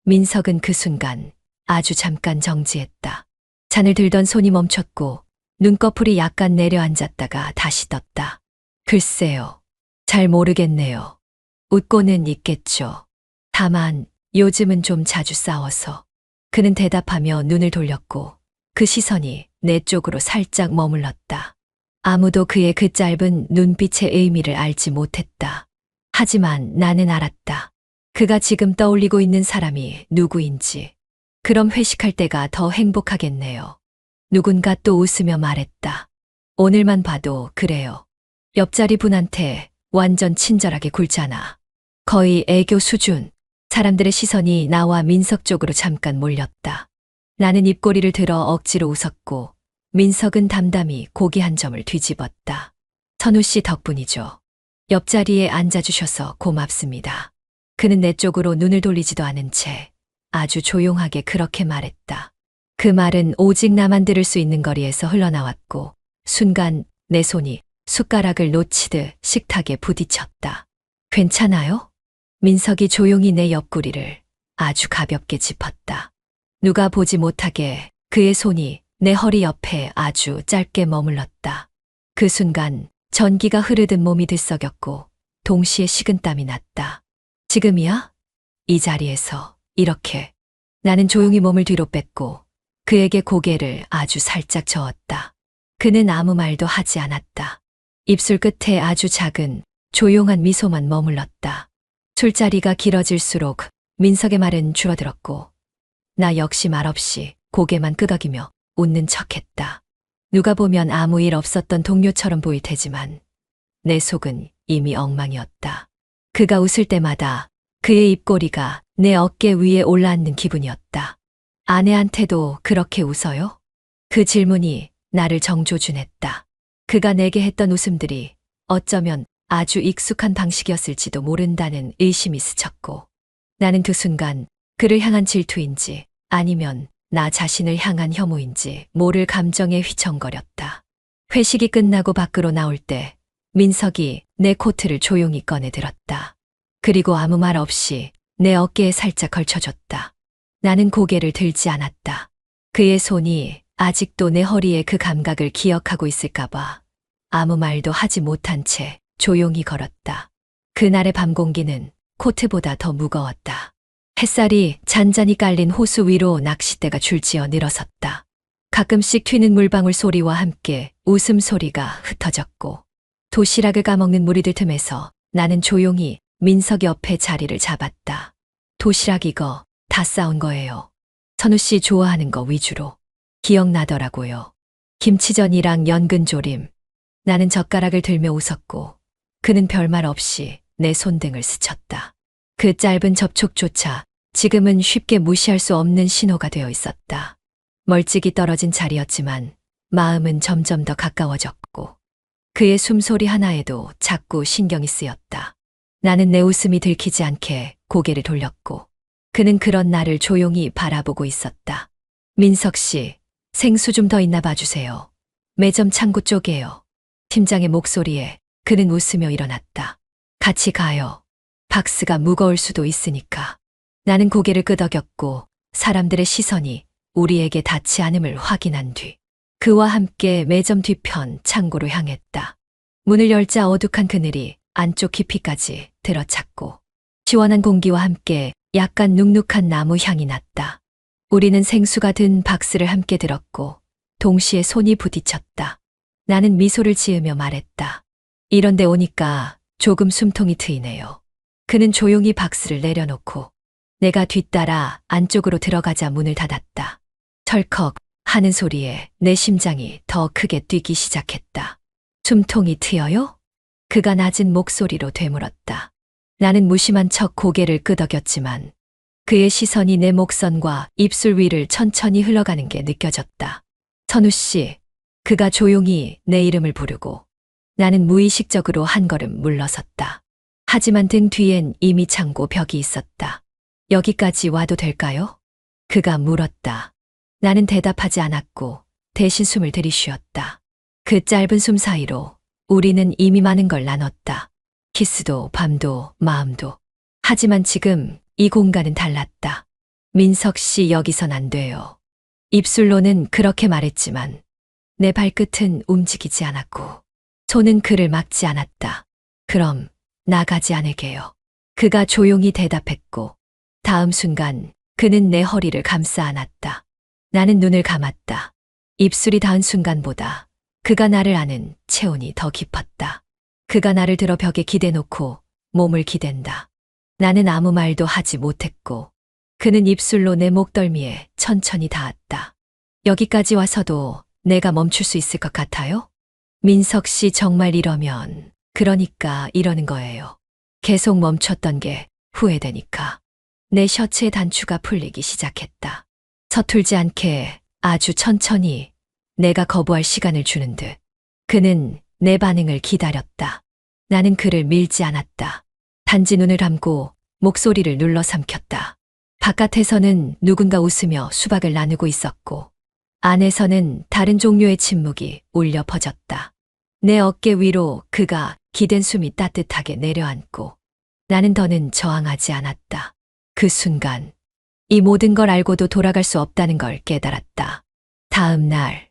민석은 그 순간 아주 잠깐 정지했다. 잔을 들던 손이 멈췄고 눈꺼풀이 약간 내려앉았다가 다시 떴다. 글쎄요. 잘 모르겠네요. 웃고는 있겠죠. 다만 요즘은 좀 자주 싸워서. 그는 대답하며 눈을 돌렸고 그 시선이 내 쪽으로 살짝 머물렀다. 아무도 그의 그 짧은 눈빛의 의미를 알지 못했다. 하지만 나는 알았다. 그가 지금 떠올리고 있는 사람이 누구인지. 그럼 회식할 때가 더 행복하겠네요. 누군가 또 웃으며 말했다. 오늘만 봐도 그래요. 옆자리 분한테 완전 친절하게 굴잖아. 거의 애교 수준. 사람들의 시선이 나와 민석 쪽으로 잠깐 몰렸다. 나는 입꼬리를 들어 억지로 웃었고 민석은 담담히 고기 한 점을 뒤집었다. 선우 씨 덕분이죠. 옆자리에 앉아주셔서 고맙습니다. 그는 내 쪽으로 눈을 돌리지도 않은 채 아주 조용하게 그렇게 말했다. 그 말은 오직 나만 들을 수 있는 거리에서 흘러나왔고 순간 내 손이 숟가락을 놓치듯 식탁에 부딪혔다. 괜찮아요? 민석이 조용히 내 옆구리를 아주 가볍게 짚었다. 누가 보지 못하게 그의 손이 내 허리 옆에 아주 짧게 머물렀다. 그 순간 전기가 흐르듯 몸이 들썩였고 동시에 식은땀이 났다. 지금이야? 이 자리에서 이렇게. 나는 조용히 몸을 뒤로 뺐고 그에게 고개를 아주 살짝 저었다. 그는 아무 말도 하지 않았다. 입술 끝에 아주 작은 조용한 미소만 머물렀다. 술자리가 길어질수록 민석의 말은 줄어들었고 나 역시 말없이 고개만 끄덕이며 웃는 척했다. 누가 보면 아무 일 없었던 동료처럼 보일 테지만 내 속은 이미 엉망이었다. 그가 웃을 때마다 그의 입꼬리가 내 어깨 위에 올라앉는 기분이었다. 아내한테도 그렇게 웃어요? 그 질문이 나를 정조준했다. 그가 내게 했던 웃음들이 어쩌면 아주 익숙한 방식이었을지도 모른다는 의심이 스쳤고 나는 그 순간 그를 향한 질투인지 아니면 나 자신을 향한 혐오인지 모를 감정에 휘청거렸다. 회식이 끝나고 밖으로 나올 때 민석이 내 코트를 조용히 꺼내 들었다. 그리고 아무 말 없이 내 어깨에 살짝 걸쳐줬다. 나는 고개를 들지 않았다. 그의 손이 아직도 내 허리의 그 감각을 기억하고 있을까봐 아무 말도 하지 못한 채 조용히 걸었다. 그날의 밤 공기는 코트보다 더 무거웠다. 햇살이 잔잔히 깔린 호수 위로 낚싯대가 줄지어 늘어섰다. 가끔씩 튀는 물방울 소리와 함께 웃음소리가 흩어졌고 도시락을 까먹는 무리들 틈에서 나는 조용히 민석 옆에 자리를 잡았다. 도시락 이거 다 싸운 거예요. 선우 씨 좋아하는 거 위주로. 기억나더라고요. 김치전이랑 연근조림. 나는 젓가락을 들며 웃었고 그는 별말 없이 내 손등을 스쳤다. 그 짧은 접촉조차 지금은 쉽게 무시할 수 없는 신호가 되어 있었다. 멀찍이 떨어진 자리였지만 마음은 점점 더 가까워졌고 그의 숨소리 하나에도 자꾸 신경이 쓰였다. 나는 내 웃음이 들키지 않게 고개를 돌렸고 그는 그런 나를 조용히 바라보고 있었다. 민석 씨, 생수 좀 더 있나 봐주세요. 매점 창고 쪽이에요. 팀장의 목소리에 그는 웃으며 일어났다. 같이 가요. 박스가 무거울 수도 있으니까. 나는 고개를 끄덕였고 사람들의 시선이 우리에게 닿지 않음을 확인한 뒤 그와 함께 매점 뒤편 창고로 향했다. 문을 열자 어둑한 그늘이 안쪽 깊이까지 들어찼고 시원한 공기와 함께 약간 눅눅한 나무 향이 났다. 우리는 생수가 든 박스를 함께 들었고 동시에 손이 부딪혔다. 나는 미소를 지으며 말했다. 이런데 오니까 조금 숨통이 트이네요. 그는 조용히 박스를 내려놓고 내가 뒤따라 안쪽으로 들어가자 문을 닫았다. 털컥 하는 소리에 내 심장이 더 크게 뛰기 시작했다. 숨통이 트여요? 그가 낮은 목소리로 되물었다. 나는 무심한 척 고개를 끄덕였지만 그의 시선이 내 목선과 입술 위를 천천히 흘러가는 게 느껴졌다. 선우 씨, 그가 조용히 내 이름을 부르고 나는 무의식적으로 한 걸음 물러섰다. 하지만 등 뒤엔 이미 창고 벽이 있었다. 여기까지 와도 될까요? 그가 물었다. 나는 대답하지 않았고 대신 숨을 들이쉬었다. 그 짧은 숨 사이로 우리는 이미 많은 걸 나눴다. 키스도 밤도 마음도. 하지만 지금 이 공간은 달랐다. 민석 씨 여기선 안 돼요. 입술로는 그렇게 말했지만 내 발끝은 움직이지 않았고 손은 그를 막지 않았다. 그럼 나가지 않을게요. 그가 조용히 대답했고 다음 순간 그는 내 허리를 감싸 안았다. 나는 눈을 감았다. 입술이 닿은 순간보다 그가 나를 아는 체온이 더 깊었다. 그가 나를 들어 벽에 기대놓고 몸을 기댄다. 나는 아무 말도 하지 못했고 그는 입술로 내 목덜미에 천천히 닿았다. 여기까지 와서도 내가 멈출 수 있을 것 같아요? 민석 씨 정말 이러면 그러니까 이러는 거예요. 계속 멈췄던 게 후회되니까. 내 셔츠의 단추가 풀리기 시작했다. 서툴지 않게 아주 천천히 내가 거부할 시간을 주는 듯. 그는 내 반응을 기다렸다. 나는 그를 밀지 않았다. 단지 눈을 감고 목소리를 눌러 삼켰다. 바깥에서는 누군가 웃으며 수박을 나누고 있었고 안에서는 다른 종류의 침묵이 울려 퍼졌다. 내 어깨 위로 그가 기댄 숨이 따뜻하게 내려앉고 나는 더는 저항하지 않았다. 그 순간 이 모든 걸 알고도 돌아갈 수 없다는 걸 깨달았다. 다음 날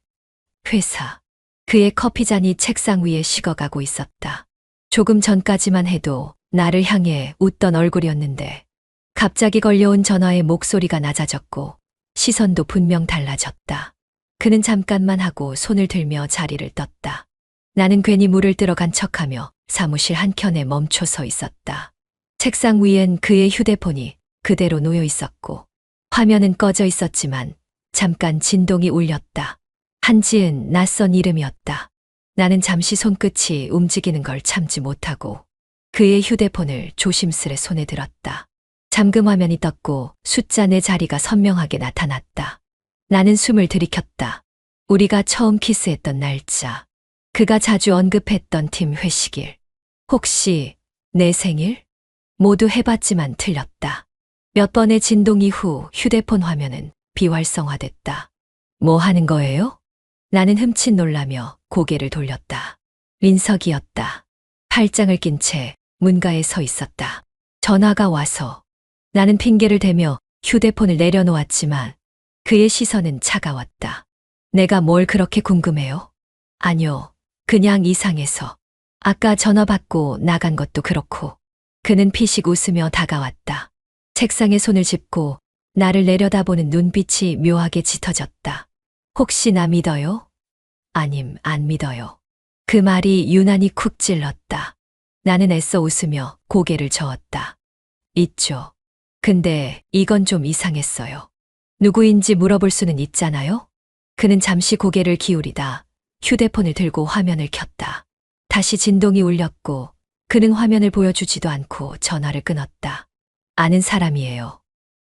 회사. 그의 커피잔이 책상 위에 식어가고 있었다. 조금 전까지만 해도 나를 향해 웃던 얼굴이었는데 갑자기 걸려온 전화의 목소리가 낮아졌고 시선도 분명 달라졌다. 그는 잠깐만 하고 손을 들며 자리를 떴다. 나는 괜히 물을 들어간 척하며 사무실 한켠에 멈춰 서 있었다. 책상 위엔 그의 휴대폰이 그대로 놓여 있었고 화면은 꺼져 있었지만 잠깐 진동이 울렸다. 한지은 낯선 이름이었다. 나는 잠시 손끝이 움직이는 걸 참지 못하고 그의 휴대폰을 조심스레 손에 들었다. 잠금 화면이 떴고 숫자 내 자리가 선명하게 나타났다. 나는 숨을 들이켰다. 우리가 처음 키스했던 날짜. 그가 자주 언급했던 팀 회식일. 혹시 내 생일? 모두 해봤지만 틀렸다. 몇 번의 진동 이후 휴대폰 화면은 비활성화됐다. 뭐 하는 거예요? 나는 흠칫 놀라며 고개를 돌렸다. 민석이었다. 팔짱을 낀 채 문가에 서 있었다. 전화가 와서 나는 핑계를 대며 휴대폰을 내려놓았지만 그의 시선은 차가웠다. 내가 뭘 그렇게 궁금해요? 아니요, 그냥 이상해서. 아까 전화 받고 나간 것도 그렇고. 그는 피식 웃으며 다가왔다. 책상에 손을 짚고 나를 내려다보는 눈빛이 묘하게 짙어졌다. 혹시 나 믿어요? 아님, 안 믿어요. 그 말이 유난히 쿡 찔렀다. 나는 애써 웃으며 고개를 저었다. 있죠. 근데 이건 좀 이상했어요. 누구인지 물어볼 수는 있잖아요? 그는 잠시 고개를 기울이다 휴대폰을 들고 화면을 켰다. 다시 진동이 울렸고 그는 화면을 보여주지도 않고 전화를 끊었다. 아는 사람이에요.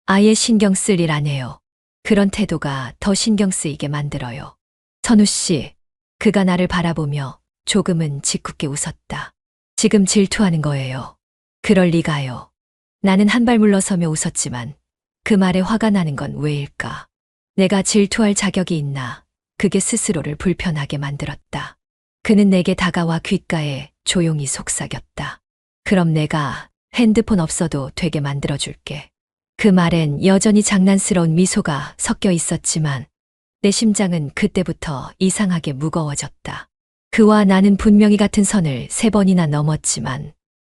아예 신경 쓸 일 안 해요. 그런 태도가 더 신경 쓰이게 만들어요. 선우 씨, 그가 나를 바라보며 조금은 짓궂게 웃었다. 지금 질투하는 거예요. 그럴 리가요. 나는 한 발 물러서며 웃었지만 그 말에 화가 나는 건 왜일까? 내가 질투할 자격이 있나? 그게 스스로를 불편하게 만들었다. 그는 내게 다가와 귓가에 조용히 속삭였다. 그럼 내가 핸드폰 없어도 되게 만들어줄게. 그 말엔 여전히 장난스러운 미소가 섞여 있었지만 내 심장은 그때부터 이상하게 무거워졌다. 그와 나는 분명히 같은 선을 3번이나 넘었지만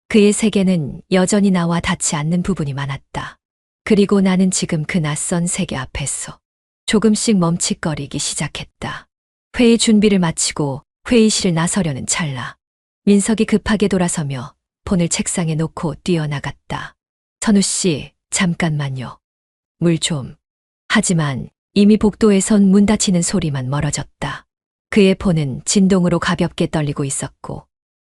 그의 세계는 여전히 나와 닿지 않는 부분이 많았다. 그리고 나는 지금 그 낯선 세계 앞에서 조금씩 멈칫거리기 시작했다. 회의 준비를 마치고 회의실을 나서려는 찰나 민석이 급하게 돌아서며 폰을 책상에 놓고 뛰어나갔다. 선우 씨, 잠깐만요. 물 좀. 하지만 이미 복도에선 문 닫히는 소리만 멀어졌다. 그의 폰은 진동으로 가볍게 떨리고 있었고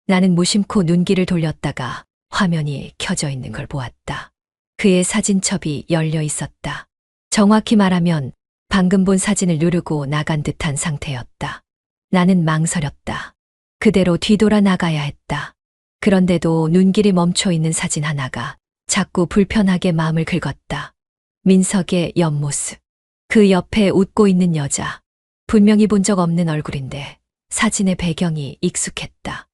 나는 무심코 눈길을 돌렸다가 화면이 켜져 있는 걸 보았다. 그의 사진첩이 열려 있었다. 정확히 말하면 방금 본 사진을 누르고 나간 듯한 상태였다. 나는 망설였다. 그대로 뒤돌아 나가야 했다. 그런데도 눈길이 멈춰 있는 사진 하나가 자꾸 불편하게 마음을 긁었다. 민석의 옆모습. 그 옆에 웃고 있는 여자. 분명히 본 적 없는 얼굴인데 사진의 배경이 익숙했다.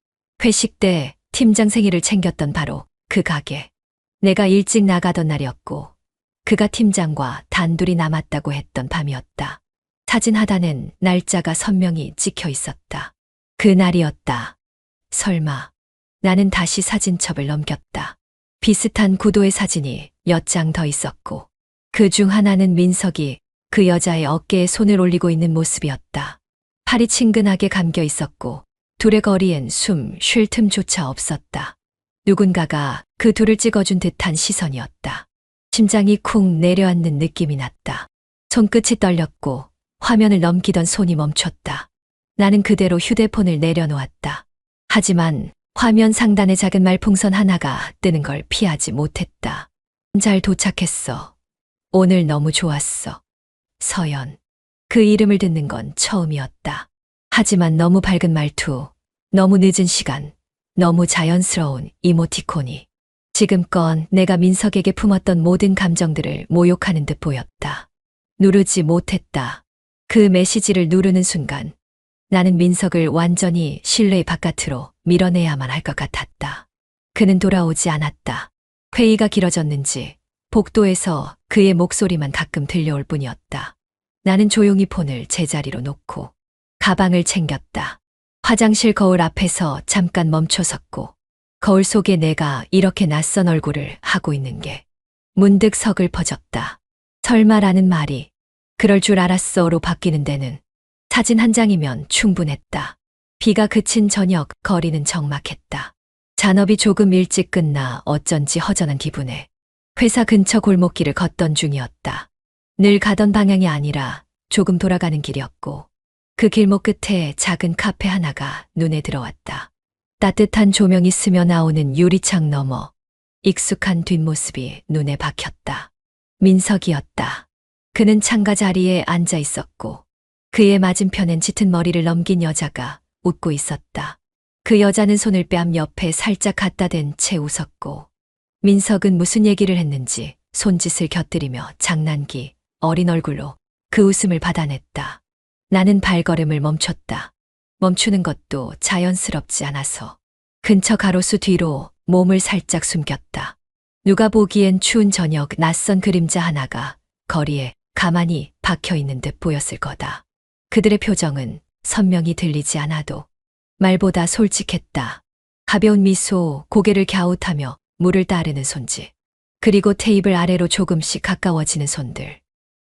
회식 때 팀장 생일을 챙겼던 바로 그 가게. 내가 일찍 나가던 날이었고 그가 팀장과 단둘이 남았다고 했던 밤이었다. 사진 하단엔 날짜가 선명히 찍혀 있었다. 그날이었다. 설마. 나는 다시 사진첩을 넘겼다. 비슷한 구도의 사진이 몇 장 더 있었고 그 중 하나는 민석이 그 여자의 어깨에 손을 올리고 있는 모습이었다. 팔이 친근하게 감겨 있었고 둘의 거리엔 숨 쉴 틈조차 없었다. 누군가가 그 둘을 찍어준 듯한 시선이었다. 심장이 쿵 내려앉는 느낌이 났다. 손끝이 떨렸고 화면을 넘기던 손이 멈췄다. 나는 그대로 휴대폰을 내려놓았다. 하지만 화면 상단에 작은 말풍선 하나가 뜨는 걸 피하지 못했다. 잘 도착했어. 오늘 너무 좋았어. 서연. 그 이름을 듣는 건 처음이었다. 하지만 너무 밝은 말투, 너무 늦은 시간, 너무 자연스러운 이모티콘이 지금껏 내가 민석에게 품었던 모든 감정들을 모욕하는 듯 보였다. 누르지 못했다. 그 메시지를 누르는 순간 나는 민석을 완전히 실내 바깥으로 밀어내야만 할 것 같았다. 그는 돌아오지 않았다. 회의가 길어졌는지 복도에서 그의 목소리만 가끔 들려올 뿐이었다. 나는 조용히 폰을 제자리로 놓고 가방을 챙겼다. 화장실 거울 앞에서 잠깐 멈춰섰고 거울 속에 내가 이렇게 낯선 얼굴을 하고 있는 게 문득 서글퍼졌다. 설마라는 말이 그럴 줄 알았어로 바뀌는 데는 사진 한 장이면 충분했다. 비가 그친 저녁 거리는 적막했다. 잔업이 조금 일찍 끝나 어쩐지 허전한 기분에 회사 근처 골목길을 걷던 중이었다. 늘 가던 방향이 아니라 조금 돌아가는 길이었고 그 길목 끝에 작은 카페 하나가 눈에 들어왔다. 따뜻한 조명이 스며 나오는 유리창 너머 익숙한 뒷모습이 눈에 박혔다. 민석이었다. 그는 창가 자리에 앉아 있었고 그의 맞은편엔 짙은 머리를 넘긴 여자가 웃고 있었다. 그 여자는 손을 뺨 옆에 살짝 갖다 댄 채 웃었고 민석은 무슨 얘기를 했는지 손짓을 곁들이며 장난기 어린 얼굴로 그 웃음을 받아냈다. 나는 발걸음을 멈췄다. 멈추는 것도 자연스럽지 않아서 근처 가로수 뒤로 몸을 살짝 숨겼다. 누가 보기엔 추운 저녁 낯선 그림자 하나가 거리에 가만히 박혀있는 듯 보였을 거다. 그들의 표정은 선명히 들리지 않아도 말보다 솔직했다. 가벼운 미소, 고개를 갸웃하며 물을 따르는 손짓. 그리고 테이블 아래로 조금씩 가까워지는 손들.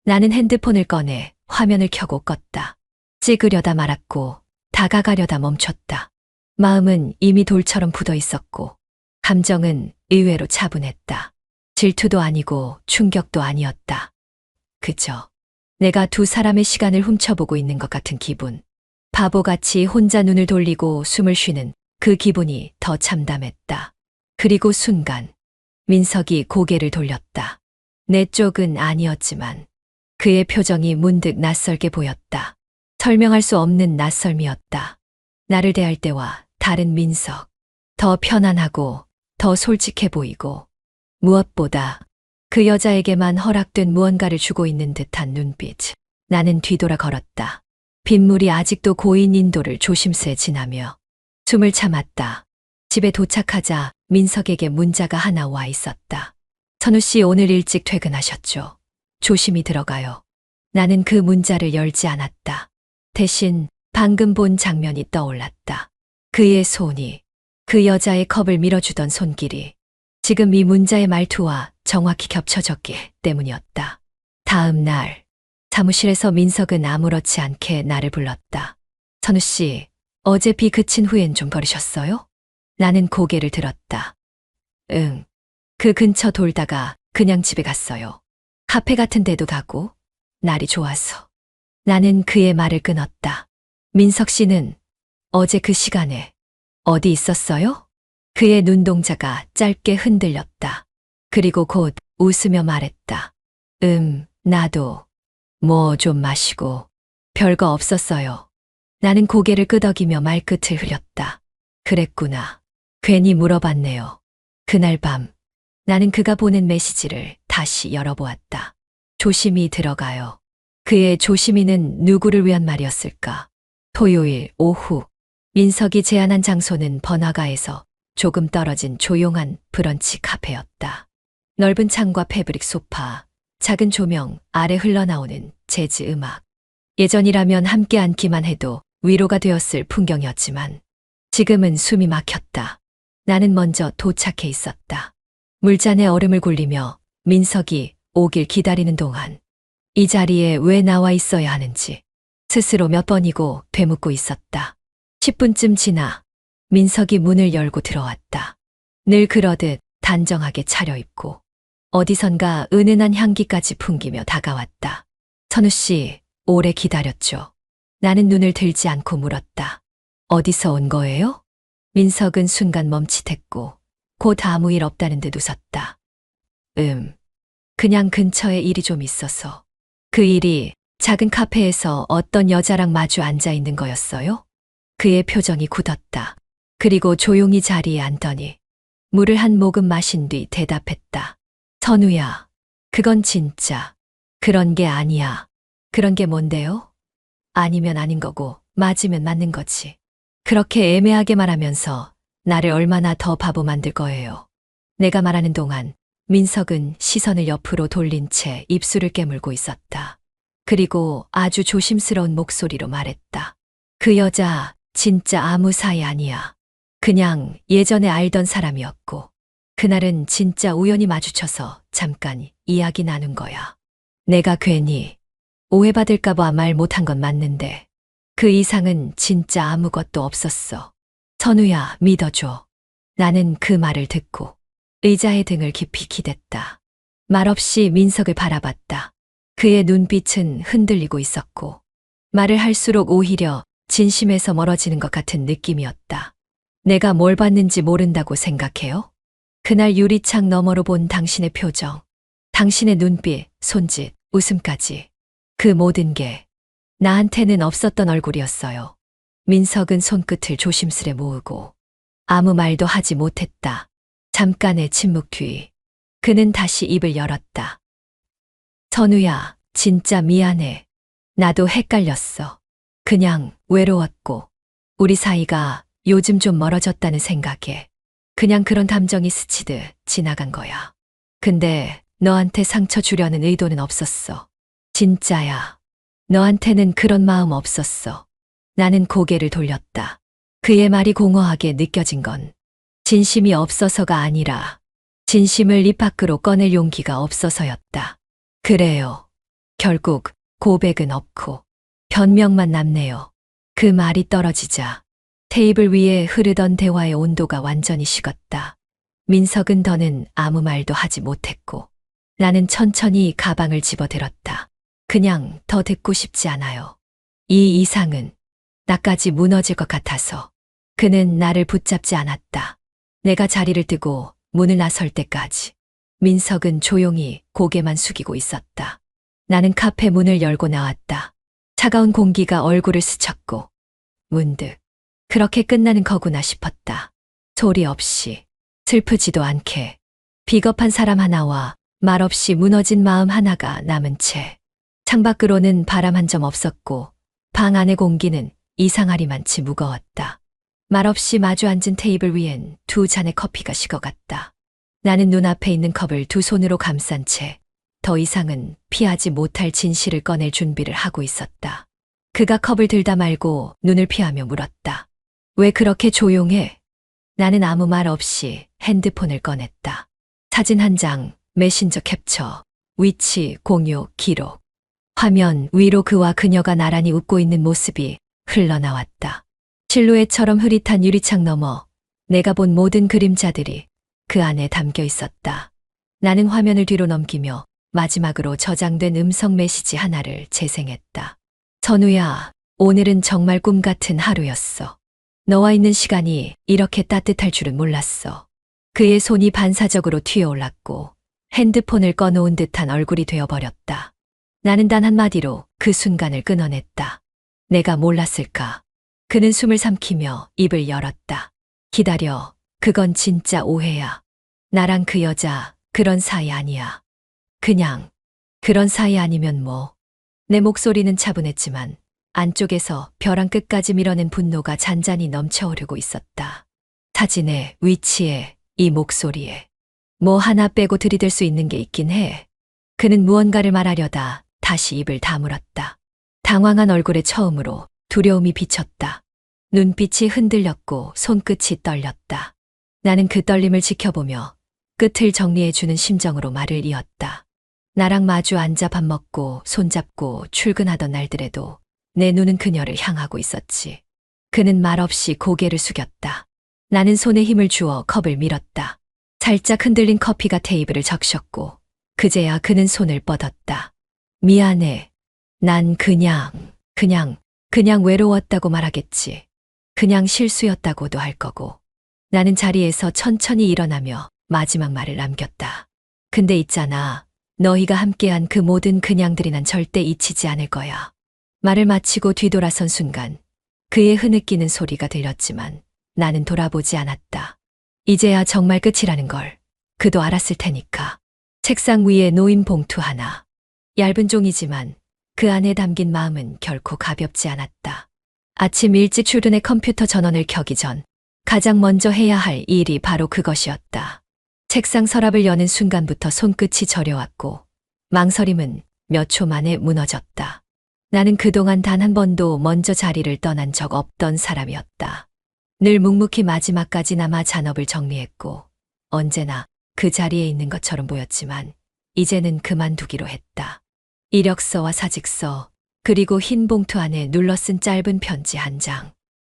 나는 핸드폰을 꺼내 화면을 켜고 껐다. 찍으려다 말았고 다가가려다 멈췄다. 마음은 이미 돌처럼 굳어 있었고 감정은 의외로 차분했다. 질투도 아니고 충격도 아니었다. 그저 내가 두 사람의 시간을 훔쳐보고 있는 것 같은 기분. 바보같이 혼자 눈을 돌리고 숨을 쉬는 그 기분이 더 참담했다. 그리고 순간 민석이 고개를 돌렸다. 내 쪽은 아니었지만 그의 표정이 문득 낯설게 보였다. 설명할 수 없는 낯설미였다. 나를 대할 때와 다른 민석. 더 편안하고 더 솔직해 보이고 무엇보다 그 여자에게만 허락된 무언가를 주고 있는 듯한 눈빛. 나는 뒤돌아 걸었다. 빗물이 아직도 고인 인도를 조심스레 지나며 숨을 참았다. 집에 도착하자 민석에게 문자가 하나 와 있었다. 선우 씨 오늘 일찍 퇴근하셨죠? 조심히 들어가요. 나는 그 문자를 열지 않았다. 대신 방금 본 장면이 떠올랐다. 그의 손이 그 여자의 컵을 밀어주던 손길이 지금 이 문자의 말투와 정확히 겹쳐졌기 때문이었다. 다음 날 사무실에서 민석은 아무렇지 않게 나를 불렀다. 선우 씨, 어제 비 그친 후엔 좀 걸으셨어요? 나는 고개를 들었다. 응. 그 근처 돌다가 그냥 집에 갔어요. 카페 같은 데도 가고 날이 좋아서. 나는 그의 말을 끊었다. 민석 씨는 어제 그 시간에 어디 있었어요? 그의 눈동자가 짧게 흔들렸다. 그리고 곧 웃으며 말했다. 나도 뭐 좀 마시고 별거 없었어요. 나는 고개를 끄덕이며 말끝을 흐렸다. 그랬구나. 괜히 물어봤네요. 그날 밤 나는 그가 보낸 메시지를 다시 열어보았다. 조심히 들어가요. 그의 조심히는 누구를 위한 말이었을까? 토요일 오후 민석이 제안한 장소는 번화가에서 조금 떨어진 조용한 브런치 카페였다. 넓은 창과 패브릭 소파, 작은 조명 아래 흘러나오는 재즈 음악. 예전이라면 함께 앉기만 해도 위로가 되었을 풍경이었지만 지금은 숨이 막혔다. 나는 먼저 도착해 있었다. 물잔에 얼음을 굴리며 민석이 오길 기다리는 동안 이 자리에 왜 나와 있어야 하는지 스스로 몇 번이고 되묻고 있었다. 10분쯤 지나 민석이 문을 열고 들어왔다. 늘 그러듯 단정하게 차려입고 어디선가 은은한 향기까지 풍기며 다가왔다. 선우 씨, 오래 기다렸죠. 나는 눈을 들지 않고 물었다. 어디서 온 거예요? 민석은 순간 멈칫했고 곧 아무 일 없다는 듯 웃었다. 그냥 근처에 일이 좀 있어서. 그 일이 작은 카페에서 어떤 여자랑 마주 앉아 있는 거였어요? 그의 표정이 굳었다. 그리고 조용히 자리에 앉더니 물을 한 모금 마신 뒤 대답했다. 선우야, 그건 진짜 그런 게 아니야. 그런 게 뭔데요? 아니면 아닌 거고 맞으면 맞는 거지. 그렇게 애매하게 말하면서 나를 얼마나 더 바보 만들 거예요. 내가 말하는 동안 민석은 시선을 옆으로 돌린 채 입술을 깨물고 있었다. 그리고 아주 조심스러운 목소리로 말했다. 그 여자 진짜 아무 사이 아니야. 그냥 예전에 알던 사람이었고 그날은 진짜 우연히 마주쳐서 잠깐 이야기 나눈 거야. 내가 괜히 오해받을까 봐 말 못한 건 맞는데 그 이상은 진짜 아무것도 없었어. 선우야, 믿어줘. 나는 그 말을 듣고 의자의 등을 깊이 기댔다. 말없이 민석을 바라봤다. 그의 눈빛은 흔들리고 있었고 말을 할수록 오히려 진심에서 멀어지는 것 같은 느낌이었다. 내가 뭘 봤는지 모른다고 생각해요? 그날 유리창 너머로 본 당신의 표정, 당신의 눈빛, 손짓, 웃음까지. 그 모든 게 나한테는 없었던 얼굴이었어요. 민석은 손끝을 조심스레 모으고 아무 말도 하지 못했다. 잠깐의 침묵 뒤 그는 다시 입을 열었다. 선우야, 진짜 미안해. 나도 헷갈렸어. 그냥 외로웠고 우리 사이가 요즘 좀 멀어졌다는 생각에 그냥 그런 감정이 스치듯 지나간 거야. 근데 너한테 상처 주려는 의도는 없었어. 진짜야. 너한테는 그런 마음 없었어. 나는 고개를 돌렸다. 그의 말이 공허하게 느껴진 건 진심이 없어서가 아니라 진심을 입 밖으로 꺼낼 용기가 없어서였다. 그래요. 결국 고백은 없고 변명만 남네요. 그 말이 떨어지자 테이블 위에 흐르던 대화의 온도가 완전히 식었다. 민석은 더는 아무 말도 하지 못했고 나는 천천히 가방을 집어들었다. 그냥 더 듣고 싶지 않아요. 이 이상은 나까지 무너질 것 같아서. 그는 나를 붙잡지 않았다. 내가 자리를 뜨고 문을 나설 때까지 민석은 조용히 고개만 숙이고 있었다. 나는 카페 문을 열고 나왔다. 차가운 공기가 얼굴을 스쳤고 문득 그렇게 끝나는 거구나 싶었다. 소리 없이 슬프지도 않게 비겁한 사람 하나와 말없이 무너진 마음 하나가 남은 채 창밖으로는 바람 한 점 없었고 방 안의 공기는 이상하리만치 무거웠다. 말없이 마주 앉은 테이블 위엔 두 잔의 커피가 식어갔다. 나는 눈앞에 있는 컵을 두 손으로 감싼 채 더 이상은 피하지 못할 진실을 꺼낼 준비를 하고 있었다. 그가 컵을 들다 말고 눈을 피하며 물었다. 왜 그렇게 조용해? 나는 아무 말 없이 핸드폰을 꺼냈다. 사진 한 장, 메신저 캡처, 위치, 공유, 기록. 화면 위로 그와 그녀가 나란히 웃고 있는 모습이 흘러나왔다. 실루엣처럼 흐릿한 유리창 너머 내가 본 모든 그림자들이 그 안에 담겨 있었다. 나는 화면을 뒤로 넘기며 마지막으로 저장된 음성 메시지 하나를 재생했다. 선우야, 오늘은 정말 꿈 같은 하루였어. 너와 있는 시간이 이렇게 따뜻할 줄은 몰랐어. 그의 손이 반사적으로 튀어올랐고 핸드폰을 꺼놓은 듯한 얼굴이 되어버렸다. 나는 단 한마디로 그 순간을 끊어냈다. 내가 몰랐을까? 그는 숨을 삼키며 입을 열었다. 기다려. 그건 진짜 오해야. 나랑 그 여자 그런 사이 아니야. 그냥 그런 사이 아니면 뭐. 내 목소리는 차분했지만 안쪽에서 벼랑 끝까지 밀어낸 분노가 잔잔히 넘쳐오르고 있었다. 사진의 위치에 이 목소리에 뭐 하나 빼고 들이댈 수 있는 게 있긴 해. 그는 무언가를 말하려다 다시 입을 다물었다. 당황한 얼굴에 처음으로 두려움이 비쳤다. 눈빛이 흔들렸고 손끝이 떨렸다. 나는 그 떨림을 지켜보며 끝을 정리해주는 심정으로 말을 이었다. 나랑 마주 앉아 밥 먹고 손잡고 출근하던 날들에도 내 눈은 그녀를 향하고 있었지. 그는 말없이 고개를 숙였다. 나는 손에 힘을 주어 컵을 밀었다. 살짝 흔들린 커피가 테이블을 적셨고 그제야 그는 손을 뻗었다. 미안해. 난 그냥 외로웠다고 말하겠지. 그냥 실수였다고도 할 거고. 나는 자리에서 천천히 일어나며 마지막 말을 남겼다. 근데 있잖아. 너희가 함께한 그 모든 그냥들이 난 절대 잊히지 않을 거야. 말을 마치고 뒤돌아선 순간 그의 흐느끼는 소리가 들렸지만 나는 돌아보지 않았다. 이제야 정말 끝이라는 걸 그도 알았을 테니까. 책상 위에 놓인 봉투 하나. 얇은 종이지만 그 안에 담긴 마음은 결코 가볍지 않았다. 아침 일찍 출근해 컴퓨터 전원을 켜기 전 가장 먼저 해야 할 일이 바로 그것이었다. 책상 서랍을 여는 순간부터 손끝이 저려왔고 망설임은 몇 초 만에 무너졌다. 나는 그동안 단 한 번도 먼저 자리를 떠난 적 없던 사람이었다. 늘 묵묵히 마지막까지 남아 잔업을 정리했고 언제나 그 자리에 있는 것처럼 보였지만 이제는 그만두기로 했다. 이력서와 사직서 그리고 흰 봉투 안에 눌러쓴 짧은 편지 한 장.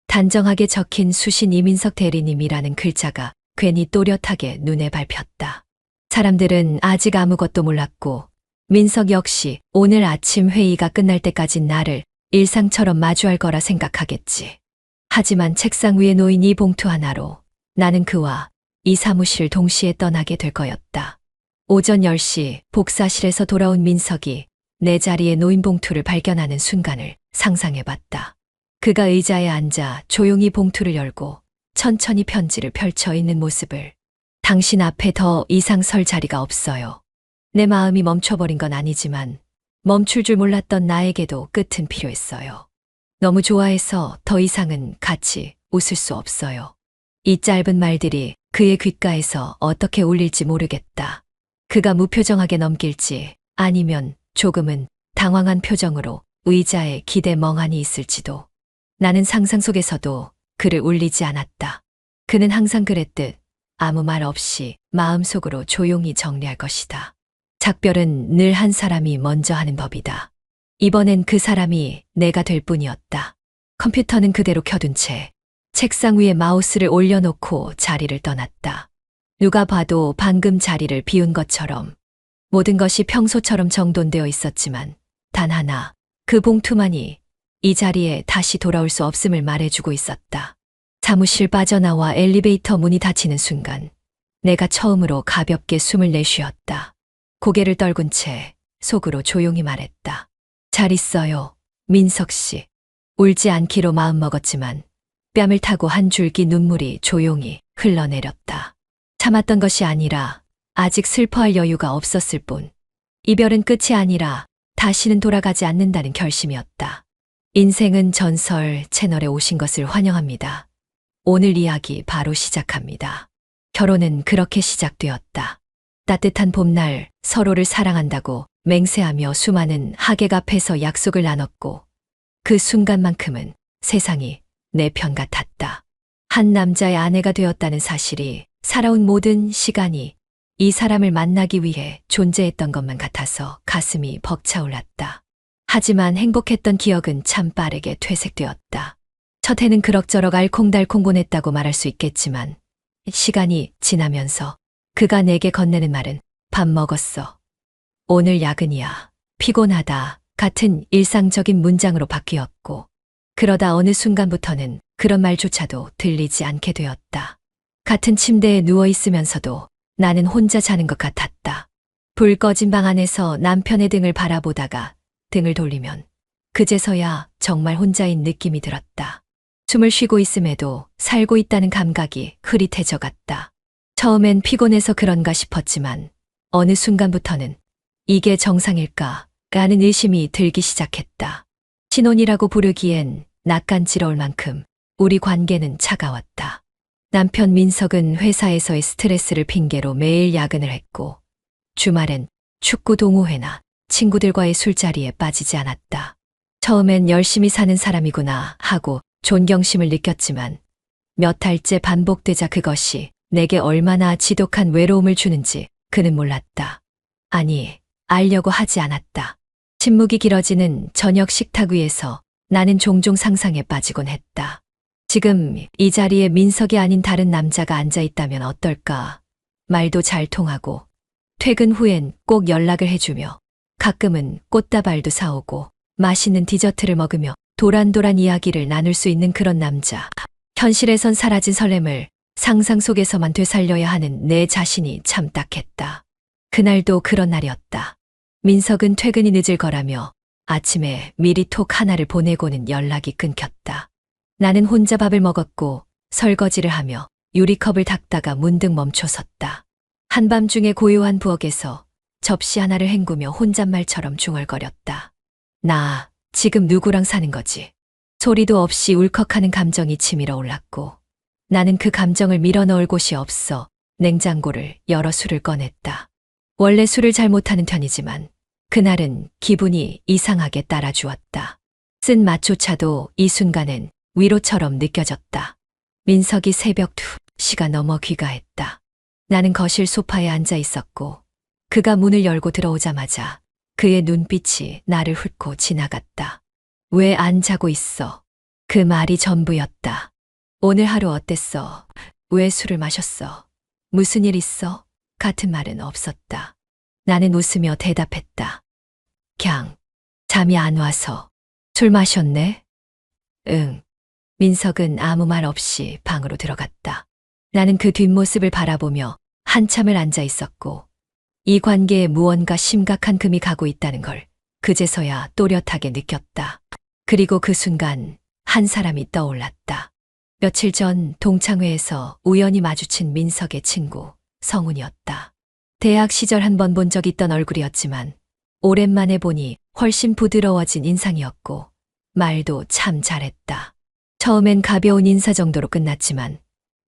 단정하게 적힌 수신 이민석 대리님이라는 글자가 괜히 또렷하게 눈에 밟혔다. 사람들은 아직 아무것도 몰랐고 민석 역시 오늘 아침 회의가 끝날 때까진 나를 일상처럼 마주할 거라 생각하겠지. 하지만 책상 위에 놓인 이 봉투 하나로 나는 그와 이 사무실을 동시에 떠나게 될 거였다. 오전 10시 복사실에서 돌아온 민석이 내 자리에 놓인 봉투를 발견하는 순간을 상상해봤다. 그가 의자에 앉아 조용히 봉투를 열고 천천히 편지를 펼쳐 있는 모습을. 당신 앞에 더 이상 설 자리가 없어요. 내 마음이 멈춰버린 건 아니지만 멈출 줄 몰랐던 나에게도 끝은 필요했어요. 너무 좋아해서 더 이상은 같이 웃을 수 없어요. 이 짧은 말들이 그의 귓가에서 어떻게 울릴지 모르겠다. 그가 무표정하게 넘길지 아니면 조금은 당황한 표정으로 의자에 기대 멍하니 있을지도. 나는 상상 속에서도 그를 울리지 않았다. 그는 항상 그랬듯 아무 말 없이 마음속으로 조용히 정리할 것이다. 작별은 늘 한 사람이 먼저 하는 법이다. 이번엔 그 사람이 내가 될 뿐이었다. 컴퓨터는 그대로 켜둔 채 책상 위에 마우스를 올려놓고 자리를 떠났다. 누가 봐도 방금 자리를 비운 것처럼 모든 것이 평소처럼 정돈되어 있었지만 단 하나, 그 봉투만이 이 자리에 다시 돌아올 수 없음을 말해주고 있었다. 사무실 빠져나와 엘리베이터 문이 닫히는 순간 내가 처음으로 가볍게 숨을 내쉬었다. 고개를 떨군 채 속으로 조용히 말했다. 잘 있어요, 민석 씨. 울지 않기로 마음먹었지만 뺨을 타고 한 줄기 눈물이 조용히 흘러내렸다. 참았던 것이 아니라 아직 슬퍼할 여유가 없었을 뿐. 이별은 끝이 아니라 다시는 돌아가지 않는다는 결심이었다. 인생은 전설 채널에 오신 것을 환영합니다. 오늘 이야기 바로 시작합니다. 결혼은 그렇게 시작되었다. 따뜻한 봄날 서로를 사랑한다고 맹세하며 수많은 하객 앞에서 약속을 나눴고 그 순간만큼은 세상이 내 편 같았다. 한 남자의 아내가 되었다는 사실이 살아온 모든 시간이 이 사람을 만나기 위해 존재했던 것만 같아서 가슴이 벅차올랐다. 하지만 행복했던 기억은 참 빠르게 퇴색되었다. 첫 해는 그럭저럭 알콩달콩 보냈다고 말할 수 있겠지만 시간이 지나면서 그가 내게 건네는 말은 밥 먹었어. 오늘 야근이야. 피곤하다. 같은 일상적인 문장으로 바뀌었고 그러다 어느 순간부터는 그런 말조차도 들리지 않게 되었다. 같은 침대에 누워 있으면서도 나는 혼자 자는 것 같았다. 불 꺼진 방 안에서 남편의 등을 바라보다가 등을 돌리면 그제서야 정말 혼자인 느낌이 들었다. 숨을 쉬고 있음에도 살고 있다는 감각이 흐릿해져 갔다. 처음엔 피곤해서 그런가 싶었지만 어느 순간부터는 이게 정상일까 라는 의심이 들기 시작했다. 신혼이라고 부르기엔 낯간지러울 만큼 우리 관계는 차가웠다. 남편 민석은 회사에서의 스트레스를 핑계로 매일 야근을 했고 주말엔 축구 동호회나 친구들과의 술자리에 빠지지 않았다. 처음엔 열심히 사는 사람이구나 하고 존경심을 느꼈지만 몇 달째 반복되자 그것이 내게 얼마나 지독한 외로움을 주는지 그는 몰랐다. 아니, 알려고 하지 않았다. 침묵이 길어지는 저녁 식탁 위에서 나는 종종 상상에 빠지곤 했다. 지금 이 자리에 민석이 아닌 다른 남자가 앉아 있다면 어떨까? 말도 잘 통하고 퇴근 후엔 꼭 연락을 해주며 가끔은 꽃다발도 사오고 맛있는 디저트를 먹으며 도란도란 이야기를 나눌 수 있는 그런 남자. 현실에선 사라진 설렘을 상상 속에서만 되살려야 하는 내 자신이 참 딱했다. 그날도 그런 날이었다. 민석은 퇴근이 늦을 거라며 아침에 미리 톡 하나를 보내고는 연락이 끊겼다. 나는 혼자 밥을 먹었고 설거지를 하며 유리컵을 닦다가 문득 멈춰섰다. 한밤중에 고요한 부엌에서 접시 하나를 헹구며 혼잣말처럼 중얼거렸다. 나 지금 누구랑 사는 거지? 소리도 없이 울컥하는 감정이 치밀어 올랐고 나는 그 감정을 밀어넣을 곳이 없어 냉장고를 열어 술을 꺼냈다. 원래 술을 잘 못하는 편이지만 그날은 기분이 이상하게 따라주었다. 쓴 맛조차도 이 순간엔 위로처럼 느껴졌다. 민석이 새벽 2시가 넘어 귀가했다. 나는 거실 소파에 앉아 있었고 그가 문을 열고 들어오자마자 그의 눈빛이 나를 훑고 지나갔다. 왜 안 자고 있어? 그 말이 전부였다. 오늘 하루 어땠어? 왜 술을 마셨어? 무슨 일 있어? 같은 말은 없었다. 나는 웃으며 대답했다. 그냥 잠이 안 와서. 술 마셨네? 응. 민석은 아무 말 없이 방으로 들어갔다. 나는 그 뒷모습을 바라보며 한참을 앉아 있었고 이 관계에 무언가 심각한 금이 가고 있다는 걸 그제서야 또렷하게 느꼈다. 그리고 그 순간 한 사람이 떠올랐다. 며칠 전 동창회에서 우연히 마주친 민석의 친구 성훈이었다. 대학 시절 한 번 본 적 있던 얼굴이었지만 오랜만에 보니 훨씬 부드러워진 인상이었고 말도 참 잘했다. 처음엔 가벼운 인사 정도로 끝났지만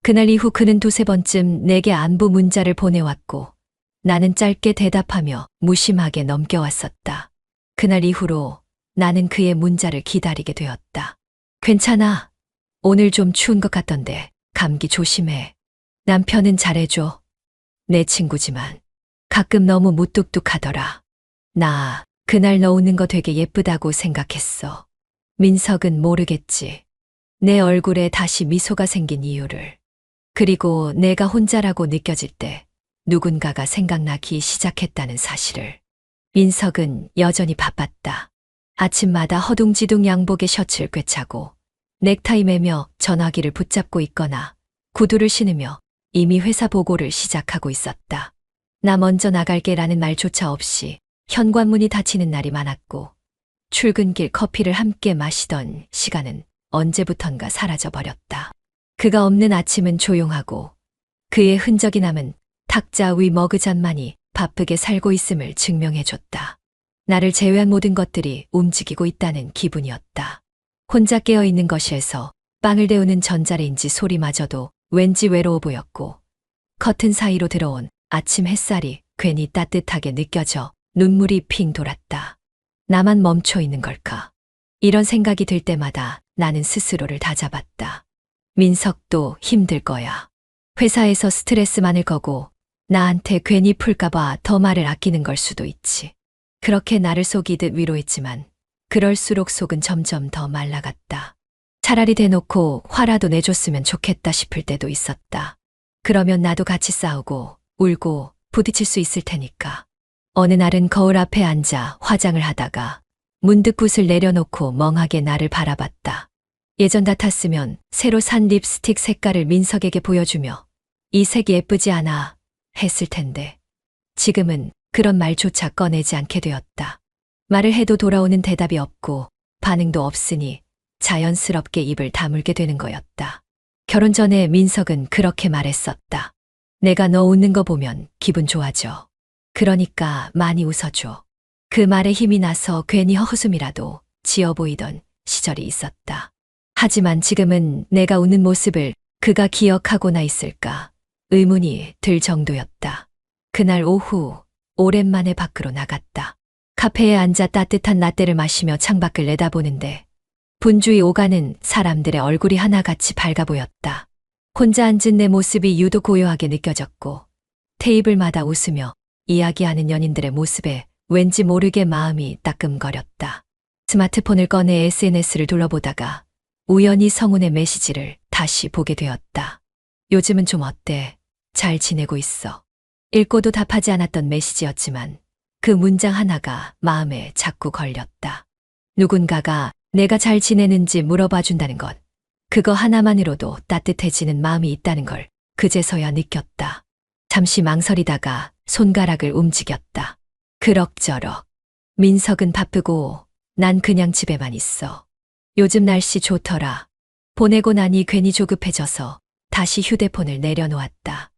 그날 이후 그는 두세 번쯤 내게 안부 문자를 보내왔고 나는 짧게 대답하며 무심하게 넘겨왔었다. 그날 이후로 나는 그의 문자를 기다리게 되었다. 괜찮아. 오늘 좀 추운 것 같던데 감기 조심해. 남편은 잘해줘. 내 친구지만 가끔 너무 무뚝뚝하더라. 나 그날 너 웃는 거 되게 예쁘다고 생각했어. 민석은 모르겠지. 내 얼굴에 다시 미소가 생긴 이유를. 그리고 내가 혼자라고 느껴질 때 누군가가 생각나기 시작했다는 사실을. 민석은 여전히 바빴다. 아침마다 허둥지둥 양복에 셔츠를 꿰차고 넥타이 매며 전화기를 붙잡고 있거나 구두를 신으며 이미 회사 보고를 시작하고 있었다. 나 먼저 나갈게라는 말조차 없이 현관문이 닫히는 날이 많았고 출근길 커피를 함께 마시던 시간은 언제부턴가 사라져버렸다. 그가 없는 아침은 조용하고 그의 흔적이 남은 탁자 위 머그잔만이 바쁘게 살고 있음을 증명해줬다. 나를 제외한 모든 것들이 움직이고 있다는 기분이었다. 혼자 깨어있는 것에서 빵을 데우는 전자레인지 소리마저도 왠지 외로워 보였고 커튼 사이로 들어온 아침 햇살이 괜히 따뜻하게 느껴져 눈물이 핑 돌았다. 나만 멈춰 있는 걸까? 이런 생각이 들 때마다 나는 스스로를 다잡았다. 민석도 힘들 거야. 회사에서 스트레스 많을 거고 나한테 괜히 풀까봐 더 말을 아끼는 걸 수도 있지. 그렇게 나를 속이듯 위로했지만 그럴수록 속은 점점 더 말라갔다. 차라리 대놓고 화라도 내줬으면 좋겠다 싶을 때도 있었다. 그러면 나도 같이 싸우고 울고 부딪힐 수 있을 테니까. 어느 날은 거울 앞에 앉아 화장을 하다가 문득 붓을 내려놓고 멍하게 나를 바라봤다. 예전 같았으면 새로 산 립스틱 색깔을 민석에게 보여주며 이 색이 예쁘지 않아 했을 텐데 지금은 그런 말조차 꺼내지 않게 되었다. 말을 해도 돌아오는 대답이 없고 반응도 없으니 자연스럽게 입을 다물게 되는 거였다. 결혼 전에 민석은 그렇게 말했었다. 내가 너 웃는 거 보면 기분 좋아져. 그러니까 많이 웃어줘. 그 말에 힘이 나서 괜히 헛웃음이라도 지어 보이던 시절이 있었다. 하지만 지금은 내가 웃는 모습을 그가 기억하고나 있을까 의문이 들 정도였다. 그날 오후 오랜만에 밖으로 나갔다. 카페에 앉아 따뜻한 라떼를 마시며 창밖을 내다보는데 분주히 오가는 사람들의 얼굴이 하나같이 밝아 보였다. 혼자 앉은 내 모습이 유독 고요하게 느껴졌고 테이블마다 웃으며 이야기하는 연인들의 모습에 왠지 모르게 마음이 따끔거렸다. 스마트폰을 꺼내 SNS를 둘러보다가 우연히 성훈의 메시지를 다시 보게 되었다. 요즘은 좀 어때? 잘 지내고 있어. 읽고도 답하지 않았던 메시지였지만 그 문장 하나가 마음에 자꾸 걸렸다. 누군가가 내가 잘 지내는지 물어봐 준다는 것. 그거 하나만으로도 따뜻해지는 마음이 있다는 걸 그제서야 느꼈다. 잠시 망설이다가 손가락을 움직였다. 그럭저럭. 민석은 바쁘고 난 그냥 집에만 있어. 요즘 날씨 좋더라. 보내고 나니 괜히 조급해져서 다시 휴대폰을 내려놓았다.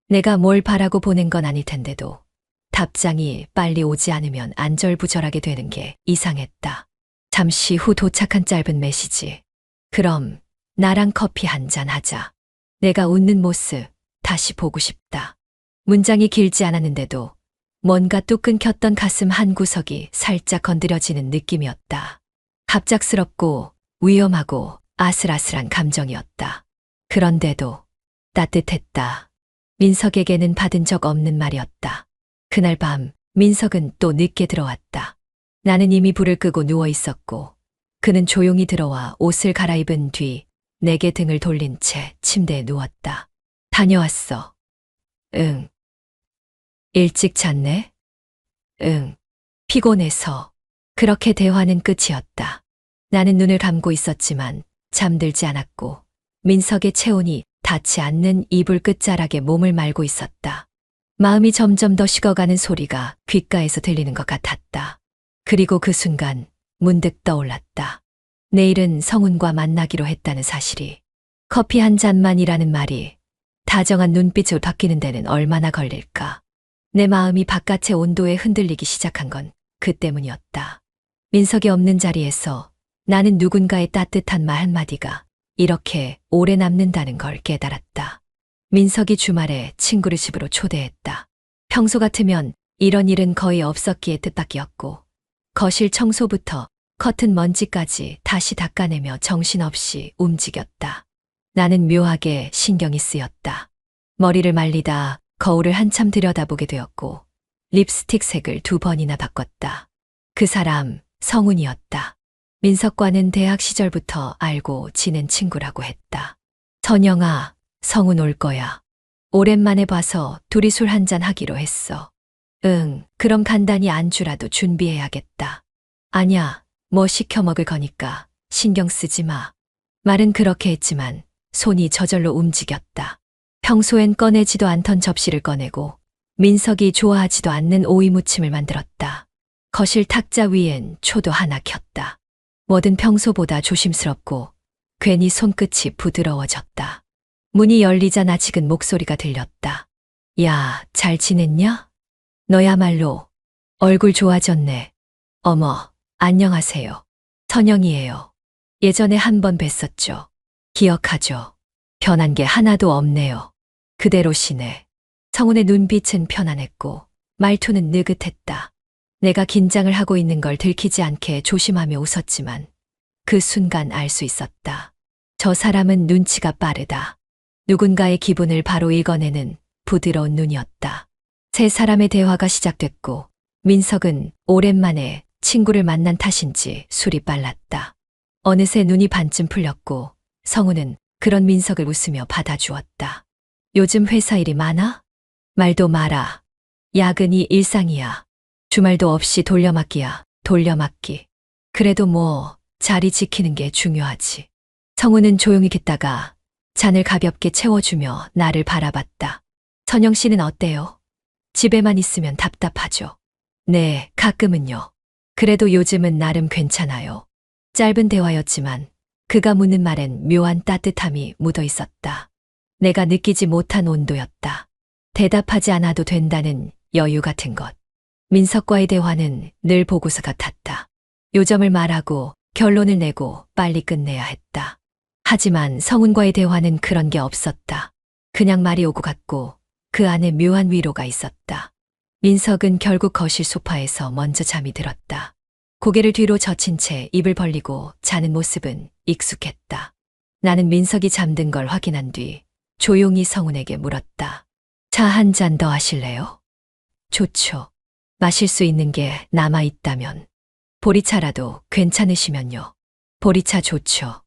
내가 뭘 바라고 보낸 건 아닐 텐데도 답장이 빨리 오지 않으면 안절부절하게 되는 게 이상했다. 잠시 후 도착한 짧은 메시지. 그럼 나랑 커피 한잔 하자. 내가 웃는 모습 다시 보고 싶다. 문장이 길지 않았는데도 뭔가 뚝 끊겼던 가슴 한 구석이 살짝 건드려지는 느낌이었다. 갑작스럽고 위험하고 아슬아슬한 감정이었다. 그런데도 따뜻했다. 민석에게는 받은 적 없는 말이었다. 그날 밤 민석은 또 늦게 들어왔다. 나는 이미 불을 끄고 누워 있었고 그는 조용히 들어와 옷을 갈아입은 뒤 내게 등을 돌린 채 침대에 누웠다. 다녀왔어. 응. 일찍 잤네? 응. 피곤해서. 그렇게 대화는 끝이었다. 나는 눈을 감고 있었지만 잠들지 않았고 민석의 체온이 닿지 않는 이불 끝자락에 몸을 말고 있었다. 마음이 점점 더 식어가는 소리가 귓가에서 들리는 것 같았다. 그리고 그 순간 문득 떠올랐다. 내일은 성훈과 만나기로 했다는 사실이. 커피 한 잔만이라는 말이 다정한 눈빛으로 바뀌는 데는 얼마나 걸릴까. 내 마음이 바깥의 온도에 흔들리기 시작한 건 그 때문이었다. 민석이 없는 자리에서 나는 누군가의 따뜻한 말 한마디가 이렇게 오래 남는다는 걸 깨달았다. 민석이 주말에 친구를 집으로 초대했다. 평소 같으면 이런 일은 거의 없었기에 뜻밖이었고 거실 청소부터 커튼 먼지까지 다시 닦아내며 정신없이 움직였다. 나는 묘하게 신경이 쓰였다. 머리를 말리다 거울을 한참 들여다보게 되었고 립스틱 색을 2번이나 바꿨다. 그 사람 성훈이었다. 민석과는 대학 시절부터 알고 지낸 친구라고 했다. 선영아, 성훈 올 거야. 오랜만에 봐서 둘이 술 한잔 하기로 했어. 응, 그럼 간단히 안주라도 준비해야겠다. 아냐, 뭐 시켜 먹을 거니까 신경 쓰지 마. 말은 그렇게 했지만 손이 저절로 움직였다. 평소엔 꺼내지도 않던 접시를 꺼내고 민석이 좋아하지도 않는 오이 무침을 만들었다. 거실 탁자 위엔 초도 하나 켰다. 뭐든 평소보다 조심스럽고 괜히 손끝이 부드러워졌다. 문이 열리자나 지근 목소리가 들렸다. 야, 잘 지냈냐? 너야말로 얼굴 좋아졌네. 어머, 안녕하세요. 선영이에요. 예전에 한 번 뵀었죠. 기억하죠? 변한 게 하나도 없네요. 그대로시네. 성훈의 눈빛은 편안했고 말투는 느긋했다. 내가 긴장을 하고 있는 걸 들키지 않게 조심하며 웃었지만 그 순간 알 수 있었다. 저 사람은 눈치가 빠르다. 누군가의 기분을 바로 읽어내는 부드러운 눈이었다. 세 사람의 대화가 시작됐고 민석은 오랜만에 친구를 만난 탓인지 술이 빨랐다. 어느새 눈이 반쯤 풀렸고 성훈은 그런 민석을 웃으며 받아주었다. 요즘 회사 일이 많아? 말도 마라. 야근이 일상이야. 주말도 없이 돌려막기야. 돌려막기. 그래도 뭐 자리 지키는 게 중요하지. 성우는 조용히 듣다가 잔을 가볍게 채워주며 나를 바라봤다. 선영 씨는 어때요? 집에만 있으면 답답하죠. 네, 가끔은요. 그래도 요즘은 나름 괜찮아요. 짧은 대화였지만 그가 묻는 말엔 묘한 따뜻함이 묻어 있었다. 내가 느끼지 못한 온도였다. 대답하지 않아도 된다는 여유 같은 것. 민석과의 대화는 늘 보고서 같았다. 요점을 말하고 결론을 내고 빨리 끝내야 했다. 하지만 성훈과의 대화는 그런 게 없었다. 그냥 말이 오고 갔고 그 안에 묘한 위로가 있었다. 민석은 결국 거실 소파에서 먼저 잠이 들었다. 고개를 뒤로 젖힌 채 입을 벌리고 자는 모습은 익숙했다. 나는 민석이 잠든 걸 확인한 뒤 조용히 성훈에게 물었다. 차 한 잔 더 하실래요? 좋죠. 마실 수 있는 게 남아 있다면. 보리차라도 괜찮으시면요. 보리차 좋죠.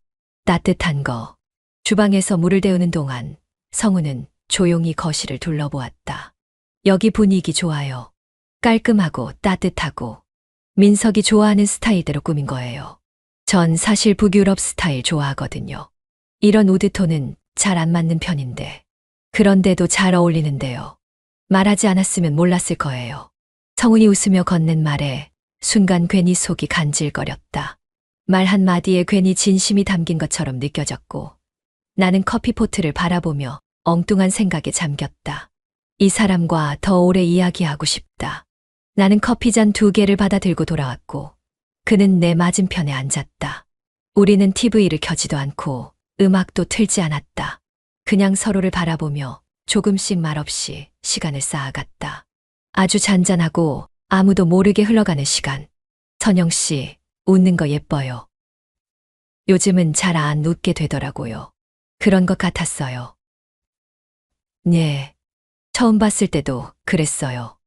따뜻한 거. 주방에서 물을 데우는 동안 성훈은 조용히 거실을 둘러보았다. 여기 분위기 좋아요. 깔끔하고 따뜻하고 민석이 좋아하는 스타일대로 꾸민 거예요. 전 사실 북유럽 스타일 좋아하거든요. 이런 우드톤은 잘 안 맞는 편인데. 그런데도 잘 어울리는데요. 말하지 않았으면 몰랐을 거예요. 성훈이 웃으며 건넨 말에 순간 괜히 속이 간질거렸다. 말 한마디에 괜히 진심이 담긴 것처럼 느껴졌고 나는 커피포트를 바라보며 엉뚱한 생각에 잠겼다. 이 사람과 더 오래 이야기하고 싶다. 나는 커피잔 2개를 받아 들고 돌아왔고 그는 내 맞은편에 앉았다. 우리는 TV를 켜지도 않고 음악도 틀지 않았다. 그냥 서로를 바라보며 조금씩 말없이 시간을 쌓아갔다. 아주 잔잔하고 아무도 모르게 흘러가는 시간. 선영 씨, 웃는 거 예뻐요. 요즘은 잘 안 웃게 되더라고요. 그런 것 같았어요. 네. 처음 봤을 때도 그랬어요.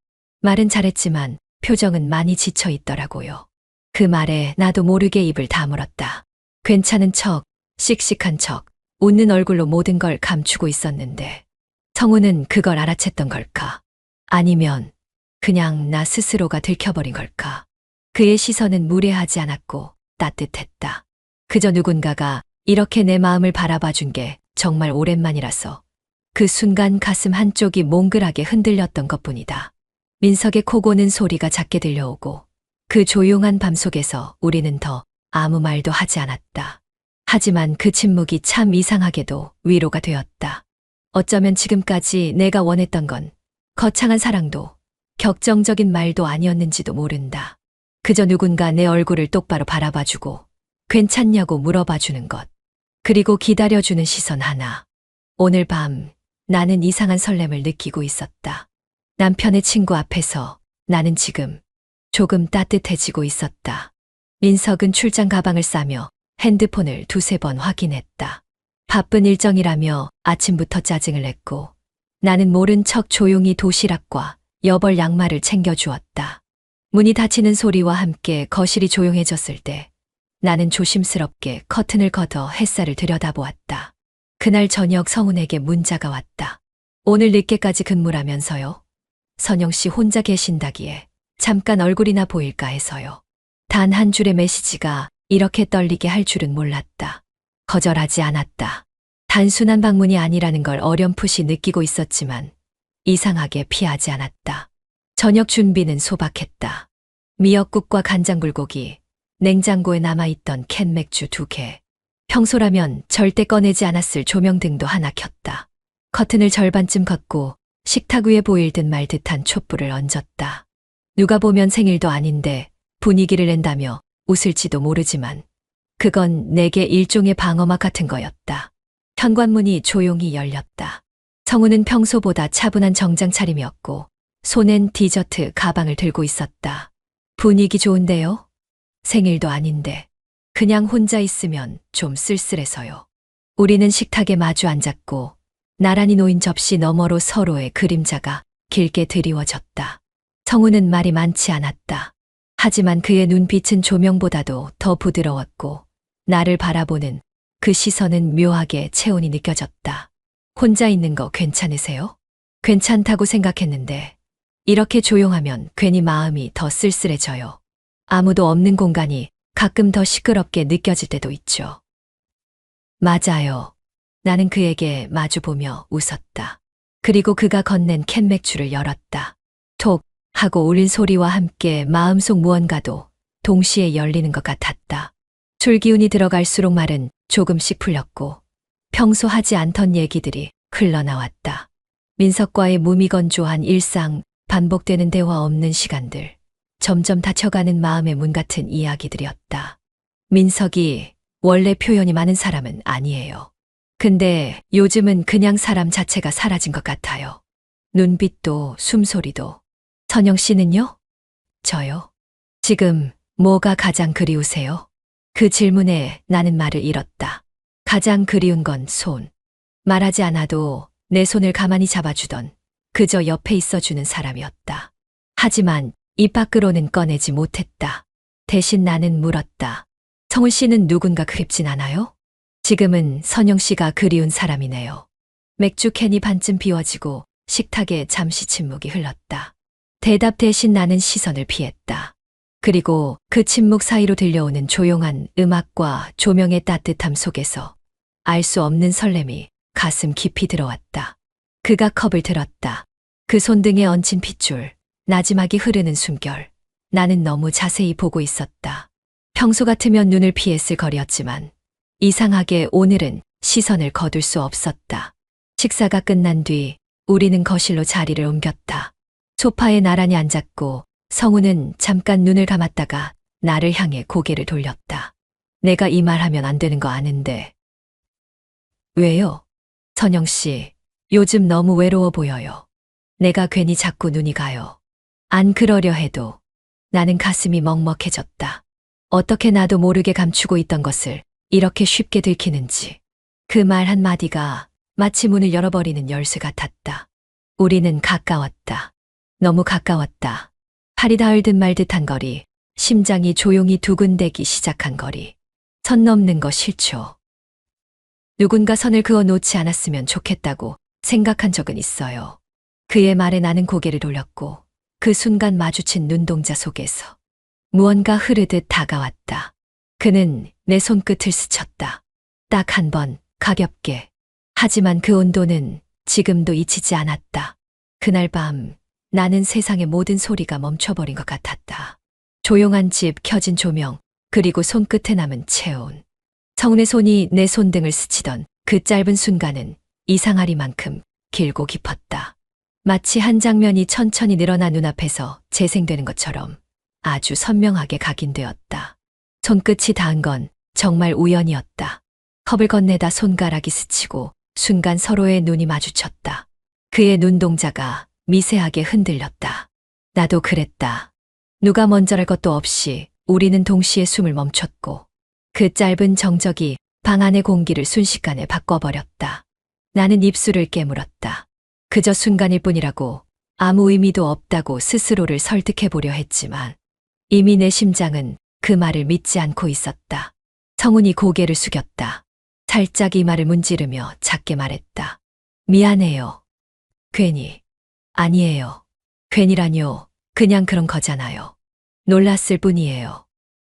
말은 잘했지만 표정은 많이 지쳐 있더라고요. 그 말에 나도 모르게 입을 다물었다. 괜찮은 척, 씩씩한 척, 웃는 얼굴로 모든 걸 감추고 있었는데 성우는 그걸 알아챘던 걸까? 아니면 그냥 나 스스로가 들켜버린 걸까? 그의 시선은 무례하지 않았고 따뜻했다. 그저 누군가가 이렇게 내 마음을 바라봐 준 게 정말 오랜만이라서 그 순간 가슴 한쪽이 몽글하게 흔들렸던 것뿐이다. 민석의 코 고는 소리가 작게 들려오고 그 조용한 밤속에서 우리는 더 아무 말도 하지 않았다. 하지만 그 침묵이 참 이상하게도 위로가 되었다. 어쩌면 지금까지 내가 원했던 건 거창한 사랑도 격정적인 말도 아니었는지도 모른다. 그저 누군가 내 얼굴을 똑바로 바라봐주고 괜찮냐고 물어봐주는 것. 그리고 기다려주는 시선 하나. 오늘 밤 나는 이상한 설렘을 느끼고 있었다. 남편의 친구 앞에서 나는 지금 조금 따뜻해지고 있었다. 민석은 출장 가방을 싸며 핸드폰을 2-3번 확인했다. 바쁜 일정이라며 아침부터 짜증을 냈고 나는 모른 척 조용히 도시락과 여벌 양말을 챙겨주었다. 문이 닫히는 소리와 함께 거실이 조용해졌을 때 나는 조심스럽게 커튼을 걷어 햇살을 들여다보았다. 그날 저녁 성훈에게 문자가 왔다. 오늘 늦게까지 근무라면서요. 선영 씨 혼자 계신다기에 잠깐 얼굴이나 보일까 해서요. 단 한 줄의 메시지가 이렇게 떨리게 할 줄은 몰랐다. 거절하지 않았다. 단순한 방문이 아니라는 걸 어렴풋이 느끼고 있었지만 이상하게 피하지 않았다. 저녁 준비는 소박했다. 미역국과 간장불고기, 냉장고에 남아있던 캔 맥주 2개. 평소라면 절대 꺼내지 않았을 조명등도 하나 켰다. 커튼을 절반쯤 걷고 식탁 위에 보일 듯 말 듯한 촛불을 얹었다. 누가 보면 생일도 아닌데 분위기를 낸다며 웃을지도 모르지만 그건 내게 일종의 방어막 같은 거였다. 현관문이 조용히 열렸다. 성우는 평소보다 차분한 정장 차림이었고 손엔 디저트 가방을 들고 있었다. 분위기 좋은데요? 생일도 아닌데 그냥 혼자 있으면 좀 쓸쓸해서요. 우리는 식탁에 마주 앉았고 나란히 놓인 접시 너머로 서로의 그림자가 길게 드리워졌다. 성우는 말이 많지 않았다. 하지만 그의 눈빛은 조명보다도 더 부드러웠고 나를 바라보는 그 시선은 묘하게 체온이 느껴졌다. 혼자 있는 거 괜찮으세요? 괜찮다고 생각했는데 이렇게 조용하면 괜히 마음이 더 쓸쓸해져요. 아무도 없는 공간이 가끔 더 시끄럽게 느껴질 때도 있죠. 맞아요. 나는 그에게 마주보며 웃었다. 그리고 그가 건넨 캔 맥주를 열었다. 톡 하고 울린 소리와 함께 마음속 무언가도 동시에 열리는 것 같았다. 술 기운이 들어갈수록 말은 조금씩 풀렸고 평소 하지 않던 얘기들이 흘러나왔다. 민석과의 무미건조한 일상, 반복되는 대화 없는 시간들, 점점 닫혀가는 마음의 문 같은 이야기들이었다. 민석이 원래 표현이 많은 사람은 아니에요. 근데 요즘은 그냥 사람 자체가 사라진 것 같아요. 눈빛도 숨소리도. 선영 씨는요? 저요? 지금 뭐가 가장 그리우세요? 그 질문에 나는 말을 잃었다. 가장 그리운 건 손. 말하지 않아도 내 손을 가만히 잡아주던 그저 옆에 있어주는 사람이었다. 하지만 입 밖으로는 꺼내지 못했다. 대신 나는 물었다. 성훈 씨는 누군가 그립진 않아요? 지금은 선영 씨가 그리운 사람이네요. 맥주 캔이 반쯤 비워지고 식탁에 잠시 침묵이 흘렀다. 대답 대신 나는 시선을 피했다. 그리고 그 침묵 사이로 들려오는 조용한 음악과 조명의 따뜻함 속에서 알 수 없는 설렘이 가슴 깊이 들어왔다. 그가 컵을 들었다. 그 손등에 얹힌 핏줄, 나지막이 흐르는 숨결. 나는 너무 자세히 보고 있었다. 평소 같으면 눈을 피했을 거리였지만 이상하게 오늘은 시선을 거둘 수 없었다. 식사가 끝난 뒤 우리는 거실로 자리를 옮겼다. 소파에 나란히 앉았고 성우는 잠깐 눈을 감았다가 나를 향해 고개를 돌렸다. 내가 이 말하면 안 되는 거 아는데. 왜요? 선영 씨, 요즘 너무 외로워 보여요. 내가 괜히 자꾸 눈이 가요. 안 그러려 해도 나는 가슴이 먹먹해졌다. 어떻게 나도 모르게 감추고 있던 것을 이렇게 쉽게 들키는지. 그 말 한마디가 마치 문을 열어버리는 열쇠 같았다. 우리는 가까웠다. 너무 가까웠다. 팔이 닿을 듯 말 듯한 거리, 심장이 조용히 두근대기 시작한 거리. 선 넘는 거 싫죠. 누군가 선을 그어 놓지 않았으면 좋겠다고 생각한 적은 있어요. 그의 말에 나는 고개를 돌렸고 그 순간 마주친 눈동자 속에서 무언가 흐르듯 다가왔다. 그는 내 손끝을 스쳤다. 딱 한 번, 가볍게. 하지만 그 온도는 지금도 잊히지 않았다. 그날 밤 나는 세상의 모든 소리가 멈춰버린 것 같았다. 조용한 집, 켜진 조명, 그리고 손끝에 남은 체온. 성훈의 손이 내 손등을 스치던 그 짧은 순간은 이상하리만큼 길고 깊었다. 마치 한 장면이 천천히 늘어나 눈앞에서 재생되는 것처럼 아주 선명하게 각인되었다. 손끝이 닿은 건 정말 우연이었다. 컵을 건네다 손가락이 스치고 순간 서로의 눈이 마주쳤다. 그의 눈동자가 미세하게 흔들렸다. 나도 그랬다. 누가 먼저랄 것도 없이 우리는 동시에 숨을 멈췄고 그 짧은 정적이 방 안의 공기를 순식간에 바꿔버렸다. 나는 입술을 깨물었다. 그저 순간일 뿐이라고 아무 의미도 없다고 스스로를 설득해보려 했지만 이미 내 심장은 그 말을 믿지 않고 있었다. 성훈이 고개를 숙였다. 살짝 이마를 문지르며 작게 말했다. 미안해요. 괜히. 아니에요. 괜히라뇨. 그냥 그런 거잖아요. 놀랐을 뿐이에요.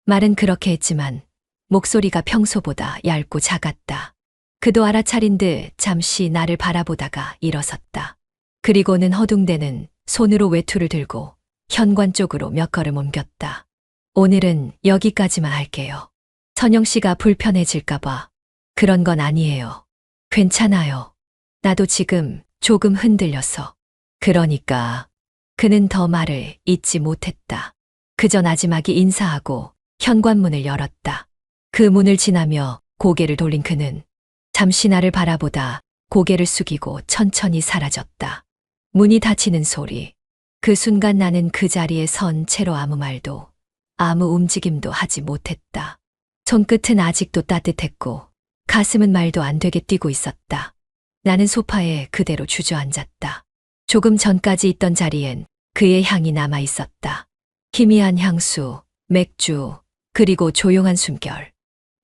말은 그렇게 했지만 목소리가 평소보다 얇고 작았다. 그도 알아차린 듯 잠시 나를 바라보다가 일어섰다. 그리고는 허둥대는 손으로 외투를 들고 현관 쪽으로 몇 걸음 옮겼다. 오늘은 여기까지만 할게요. 선영 씨가 불편해질까봐. 그런 건 아니에요. 괜찮아요. 나도 지금 조금 흔들려서. 그러니까. 그는 더 말을 잇지 못했다. 그저 나지막이 인사하고 현관문을 열었다. 그 문을 지나며 고개를 돌린 그는 잠시 나를 바라보다 고개를 숙이고 천천히 사라졌다. 문이 닫히는 소리. 그 순간 나는 그 자리에 선 채로 아무 말도, 아무 움직임도 하지 못했다. 손끝은 아직도 따뜻했고 가슴은 말도 안 되게 뛰고 있었다. 나는 소파에 그대로 주저앉았다. 조금 전까지 있던 자리엔 그의 향이 남아 있었다. 희미한 향수, 맥주, 그리고 조용한 숨결.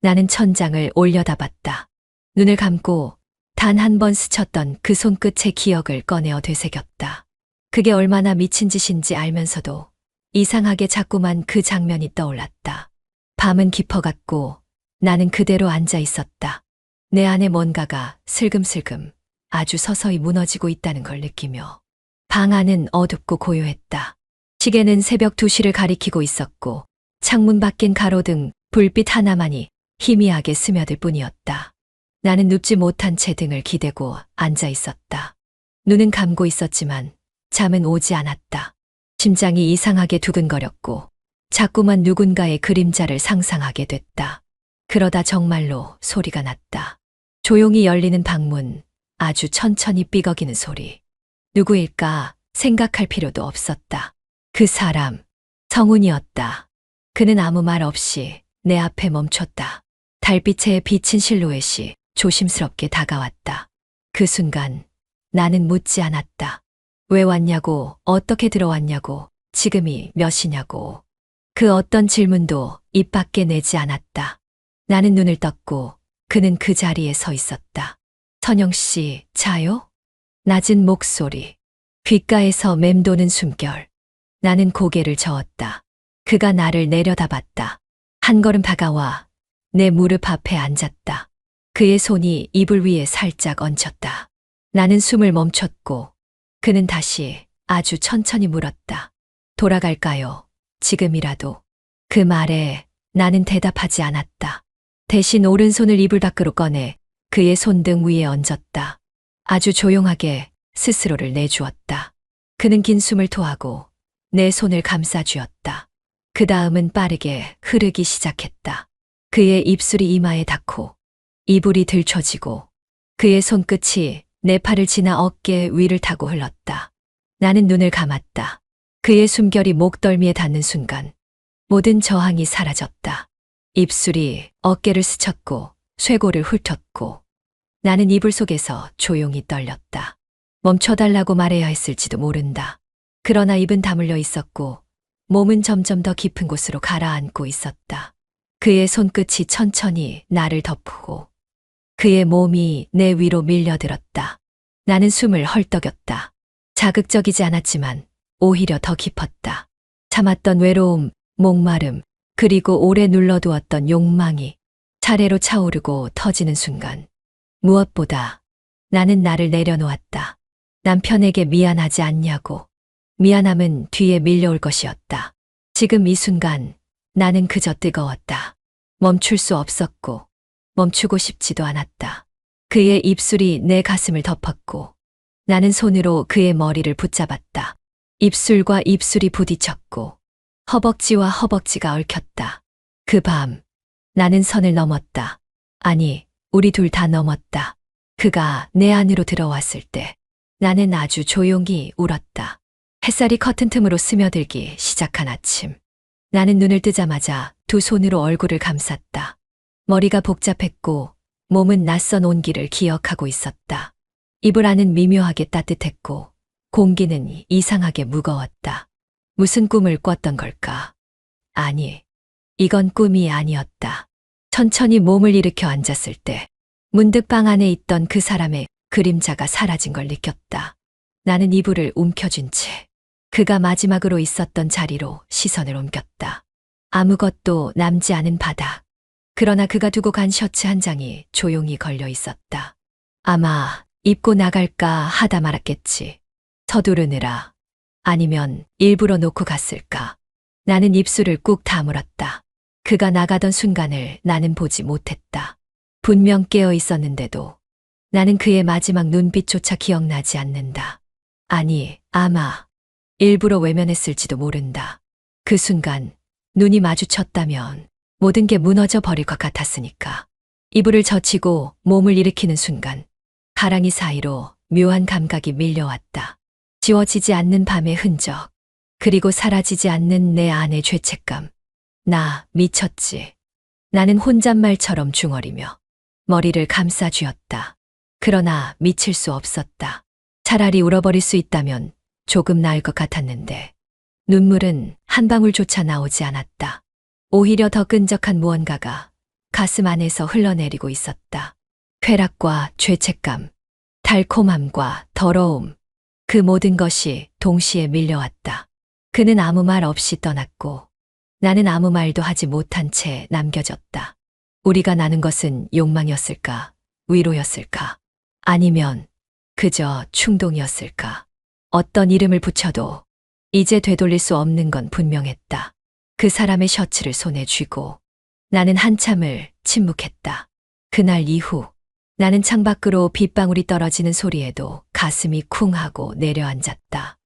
나는 천장을 올려다봤다. 눈을 감고 단 한 번 스쳤던 그 손끝의 기억을 꺼내어 되새겼다. 그게 얼마나 미친 짓인지 알면서도 이상하게 자꾸만 그 장면이 떠올랐다. 밤은 깊어갔고 나는 그대로 앉아 있었다. 내 안에 뭔가가 슬금슬금 아주 서서히 무너지고 있다는 걸 느끼며 방 안은 어둡고 고요했다. 시계는 새벽 2시를 가리키고 있었고 창문 밖엔 가로등 불빛 하나만이 희미하게 스며들 뿐이었다. 나는 눕지 못한 채 등을 기대고 앉아 있었다. 눈은 감고 있었지만 잠은 오지 않았다. 심장이 이상하게 두근거렸고 자꾸만 누군가의 그림자를 상상하게 됐다. 그러다 정말로 소리가 났다. 조용히 열리는 방문, 아주 천천히 삐걱이는 소리. 누구일까 생각할 필요도 없었다. 그 사람, 성훈이었다. 그는 아무 말 없이 내 앞에 멈췄다. 달빛에 비친 실루엣이 조심스럽게 다가왔다. 그 순간 나는 묻지 않았다. 왜 왔냐고, 어떻게 들어왔냐고, 지금이 몇 시냐고. 그 어떤 질문도 입 밖에 내지 않았다. 나는 눈을 떴고 그는 그 자리에 서 있었다. 선영 씨, 자요? 낮은 목소리, 귓가에서 맴도는 숨결. 나는 고개를 저었다. 그가 나를 내려다봤다. 한 걸음 다가와 내 무릎 앞에 앉았다. 그의 손이 이불 위에 살짝 얹혔다. 나는 숨을 멈췄고 그는 다시 아주 천천히 물었다. 돌아갈까요? 지금이라도. 그 말에 나는 대답하지 않았다. 대신 오른손을 이불 밖으로 꺼내 그의 손등 위에 얹었다. 아주 조용하게 스스로를 내주었다. 그는 긴 숨을 토하고 내 손을 감싸쥐었다. 그 다음은 빠르게 흐르기 시작했다. 그의 입술이 이마에 닿고 이불이 들춰지고 그의 손끝이 내 팔을 지나 어깨 위를 타고 흘렀다. 나는 눈을 감았다. 그의 숨결이 목덜미에 닿는 순간 모든 저항이 사라졌다. 입술이 어깨를 스쳤고 쇄골을 훑었고 나는 이불 속에서 조용히 떨렸다. 멈춰달라고 말해야 했을지도 모른다. 그러나 입은 다물려 있었고 몸은 점점 더 깊은 곳으로 가라앉고 있었다. 그의 손끝이 천천히 나를 덮고 그의 몸이 내 위로 밀려들었다. 나는 숨을 헐떡였다. 자극적이지 않았지만 오히려 더 깊었다. 참았던 외로움, 목마름, 그리고 오래 눌러두었던 욕망이 차례로 차오르고 터지는 순간 무엇보다 나는 나를 내려놓았다. 남편에게 미안하지 않냐고. 미안함은 뒤에 밀려올 것이었다. 지금 이 순간 나는 그저 뜨거웠다. 멈출 수 없었고 멈추고 싶지도 않았다. 그의 입술이 내 가슴을 덮었고 나는 손으로 그의 머리를 붙잡았다. 입술과 입술이 부딪혔고 허벅지와 허벅지가 얽혔다. 그 밤 나는 선을 넘었다. 아니, 우리 둘 다 넘었다. 그가 내 안으로 들어왔을 때 나는 아주 조용히 울었다. 햇살이 커튼 틈으로 스며들기 시작한 아침. 나는 눈을 뜨자마자 두 손으로 얼굴을 감쌌다. 머리가 복잡했고 몸은 낯선 온기를 기억하고 있었다. 이불 안은 미묘하게 따뜻했고 공기는 이상하게 무거웠다. 무슨 꿈을 꿨던 걸까? 아니, 이건 꿈이 아니었다. 천천히 몸을 일으켜 앉았을 때 문득 방 안에 있던 그 사람의 그림자가 사라진 걸 느꼈다. 나는 이불을 움켜쥔 채 그가 마지막으로 있었던 자리로 시선을 옮겼다. 아무것도 남지 않은 바닥. 그러나 그가 두고 간 셔츠 한 장이 조용히 걸려 있었다. 아마 입고 나갈까 하다 말았겠지. 서두르느라. 아니면 일부러 놓고 갔을까. 나는 입술을 꾹 다물었다. 그가 나가던 순간을 나는 보지 못했다. 분명 깨어 있었는데도 나는 그의 마지막 눈빛조차 기억나지 않는다. 아니, 아마 일부러 외면했을지도 모른다. 그 순간 눈이 마주쳤다면 모든 게 무너져 버릴 것 같았으니까. 이불을 젖히고 몸을 일으키는 순간 가랑이 사이로 묘한 감각이 밀려왔다. 지워지지 않는 밤의 흔적, 그리고 사라지지 않는 내 안의 죄책감. 나 미쳤지. 나는 혼잣말처럼 중얼이며 머리를 감싸쥐었다. 그러나 미칠 수 없었다. 차라리 울어버릴 수 있다면 조금 나을 것 같았는데 눈물은 한 방울조차 나오지 않았다. 오히려 더 끈적한 무언가가 가슴 안에서 흘러내리고 있었다. 쾌락과 죄책감, 달콤함과 더러움, 그 모든 것이 동시에 밀려왔다. 그는 아무 말 없이 떠났고 나는 아무 말도 하지 못한 채 남겨졌다. 우리가 나눈 것은 욕망이었을까? 위로였을까? 아니면 그저 충동이었을까? 어떤 이름을 붙여도 이제 되돌릴 수 없는 건 분명했다. 그 사람의 셔츠를 손에 쥐고 나는 한참을 침묵했다. 그날 이후 나는 창밖으로 빗방울이 떨어지는 소리에도 가슴이 쿵 하고 내려앉았다.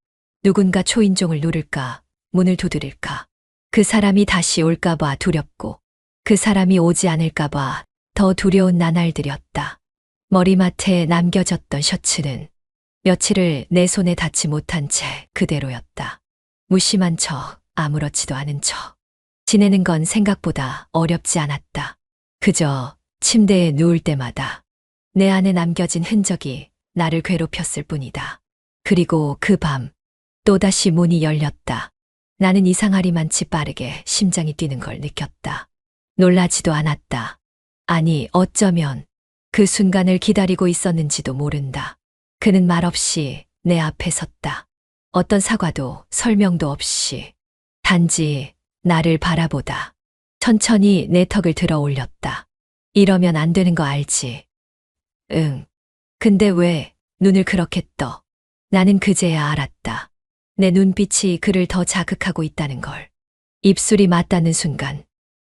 누군가 초인종을 누를까, 문을 두드릴까. 그 사람이 다시 올까봐 두렵고 그 사람이 오지 않을까봐 더 두려운 나날들이었다. 머리맡에 남겨졌던 셔츠는 며칠을 내 손에 닿지 못한 채 그대로였다. 무심한 척, 아무렇지도 않은 척. 지내는 건 생각보다 어렵지 않았다. 그저 침대에 누울 때마다 내 안에 남겨진 흔적이 나를 괴롭혔을 뿐이다. 그리고 그 밤 또다시 문이 열렸다. 나는 이상하리만치 빠르게 심장이 뛰는 걸 느꼈다. 놀라지도 않았다. 아니, 어쩌면 그 순간을 기다리고 있었는지도 모른다. 그는 말없이 내 앞에 섰다. 어떤 사과도 설명도 없이 단지 나를 바라보다 천천히 내 턱을 들어 올렸다. 이러면 안 되는 거 알지? 응. 근데 왜 눈을 그렇게 떠? 나는 그제야 알았다. 내 눈빛이 그를 더 자극하고 있다는 걸. 입술이 맞닿는 순간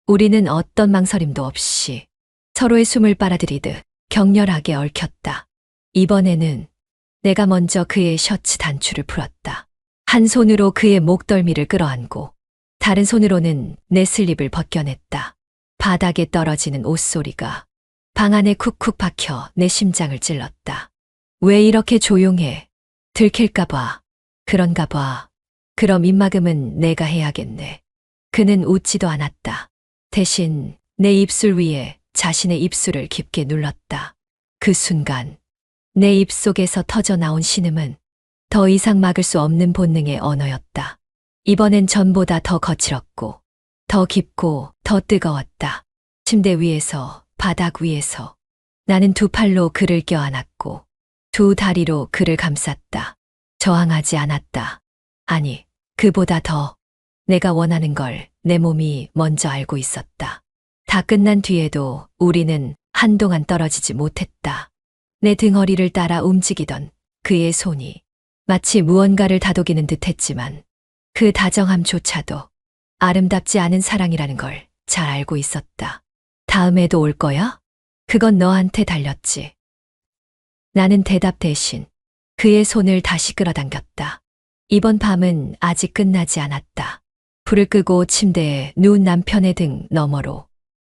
우리는 어떤 망설임도 없이 서로의 숨을 빨아들이듯 격렬하게 얽혔다. 이번에는 내가 먼저 그의 셔츠 단추를 풀었다. 한 손으로 그의 목덜미를 끌어안고 다른 손으로는 내 슬립을 벗겨냈다. 바닥에 떨어지는 옷소리가 방 안에 쿡쿡 박혀 내 심장을 찔렀다. 왜 이렇게 조용해? 들킬까봐. 그런가 봐. 그럼 입막음은 내가 해야겠네. 그는 웃지도 않았다. 대신 내 입술 위에 자신의 입술을 깊게 눌렀다. 그 순간 내 입속에서 터져 나온 신음은 더 이상 막을 수 없는 본능의 언어였다. 이번엔 전보다 더 거칠었고 더 깊고 더 뜨거웠다. 침대 위에서 바닥 위에서 나는 두 팔로 그를 껴안았고 두 다리로 그를 감쌌다. 저항하지 않았다. 아니, 그보다 더 내가 원하는 걸 내 몸이 먼저 알고 있었다. 다 끝난 뒤에도 우리는 한동안 떨어지지 못했다. 내 등허리를 따라 움직이던 그의 손이 마치 무언가를 다독이는 듯 했지만 그 다정함조차도 아름답지 않은 사랑이라는 걸 잘 알고 있었다. 다음에도 올 거야? 그건 너한테 달렸지. 나는 대답 대신 그의 손을 다시 끌어당겼다. 이번 밤은 아직 끝나지 않았다. 불을 끄고 침대에 누운 남편의 등 너머로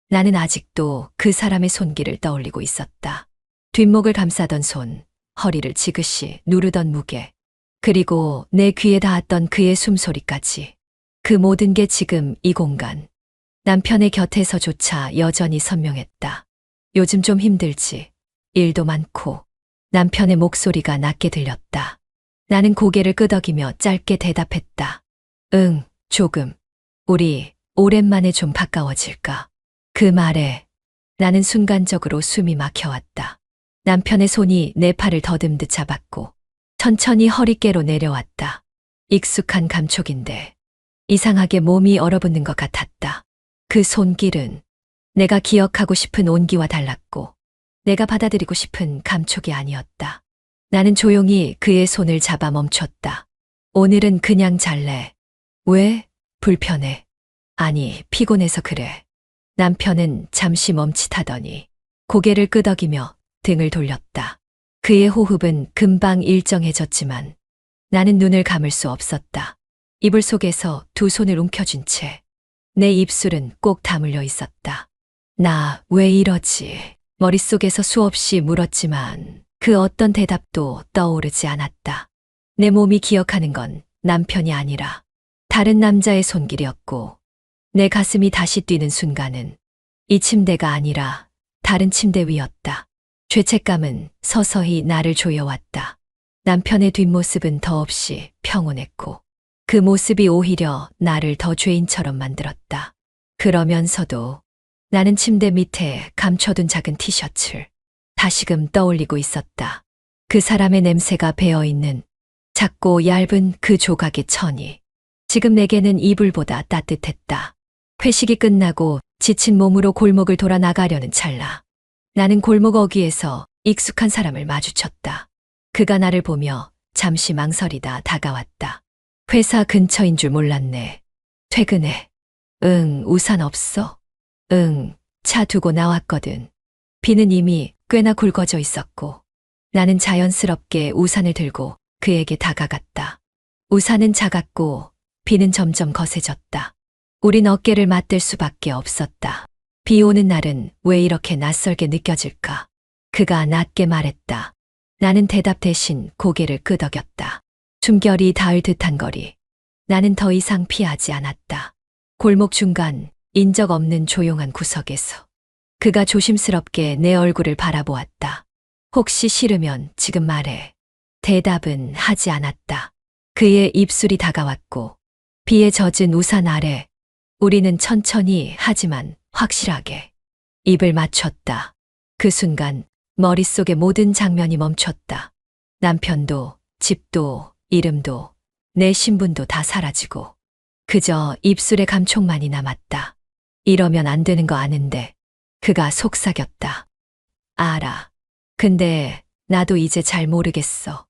나는 아직도 그 사람의 손길을 떠올리고 있었다. 뒷목을 감싸던 손, 허리를 지그시 누르던 무게, 그리고 내 귀에 닿았던 그의 숨소리까지. 그 모든 게 지금 이 공간, 남편의 곁에서조차 여전히 선명했다. 요즘 좀 힘들지. 일도 많고. 남편의 목소리가 낮게 들렸다. 나는 고개를 끄덕이며 짧게 대답했다. 응, 조금. 우리 오랜만에 좀 가까워질까? 그 말에 나는 순간적으로 숨이 막혀왔다. 남편의 손이 내 팔을 더듬듯 잡았고 천천히 허리께로 내려왔다. 익숙한 감촉인데 이상하게 몸이 얼어붙는 것 같았다. 그 손길은 내가 기억하고 싶은 온기와 달랐고 내가 받아들이고 싶은 감촉이 아니었다. 나는 조용히 그의 손을 잡아 멈췄다. 오늘은 그냥 잘래. 왜? 불편해. 아니, 피곤해서 그래. 남편은 잠시 멈칫하더니 고개를 끄덕이며 등을 돌렸다. 그의 호흡은 금방 일정해졌지만 나는 눈을 감을 수 없었다. 이불 속에서 두 손을 움켜쥔 채 내 입술은 꼭 다물려 있었다. 나 왜 이러지? 머릿속에서 수없이 물었지만 그 어떤 대답도 떠오르지 않았다. 내 몸이 기억하는 건 남편이 아니라 다른 남자의 손길이었고 내 가슴이 다시 뛰는 순간은 이 침대가 아니라 다른 침대 위였다. 죄책감은 서서히 나를 조여왔다. 남편의 뒷모습은 더없이 평온했고 그 모습이 오히려 나를 더 죄인처럼 만들었다. 그러면서도 나는 침대 밑에 감춰둔 작은 티셔츠를 다시금 떠올리고 있었다. 그 사람의 냄새가 배어있는 작고 얇은 그 조각의 천이 지금 내게는 이불보다 따뜻했다. 회식이 끝나고 지친 몸으로 골목을 돌아 나가려는 찰나 나는 골목 어귀에서 익숙한 사람을 마주쳤다. 그가 나를 보며 잠시 망설이다 다가왔다. 회사 근처인 줄 몰랐네. 퇴근해. 응, 우산 없어? 응, 차 두고 나왔거든. 비는 이미 꽤나 굵어져 있었고, 나는 자연스럽게 우산을 들고 그에게 다가갔다. 우산은 작았고, 비는 점점 거세졌다. 우린 어깨를 맞댈 수밖에 없었다. 비 오는 날은 왜 이렇게 낯설게 느껴질까? 그가 낮게 말했다. 나는 대답 대신 고개를 끄덕였다. 숨결이 닿을 듯한 거리. 나는 더 이상 피하지 않았다. 골목 중간 인적 없는 조용한 구석에서 그가 조심스럽게 내 얼굴을 바라보았다. 혹시 싫으면 지금 말해. 대답은 하지 않았다. 그의 입술이 다가왔고 비에 젖은 우산 아래 우리는 천천히 하지만 확실하게 입을 맞췄다. 그 순간 머릿속의 모든 장면이 멈췄다. 남편도, 집도, 이름도, 내 신분도 다 사라지고 그저 입술의 감촉만이 남았다. 이러면 안 되는 거 아는데 그가 속삭였다. 알아. 근데 나도 이제 잘 모르겠어.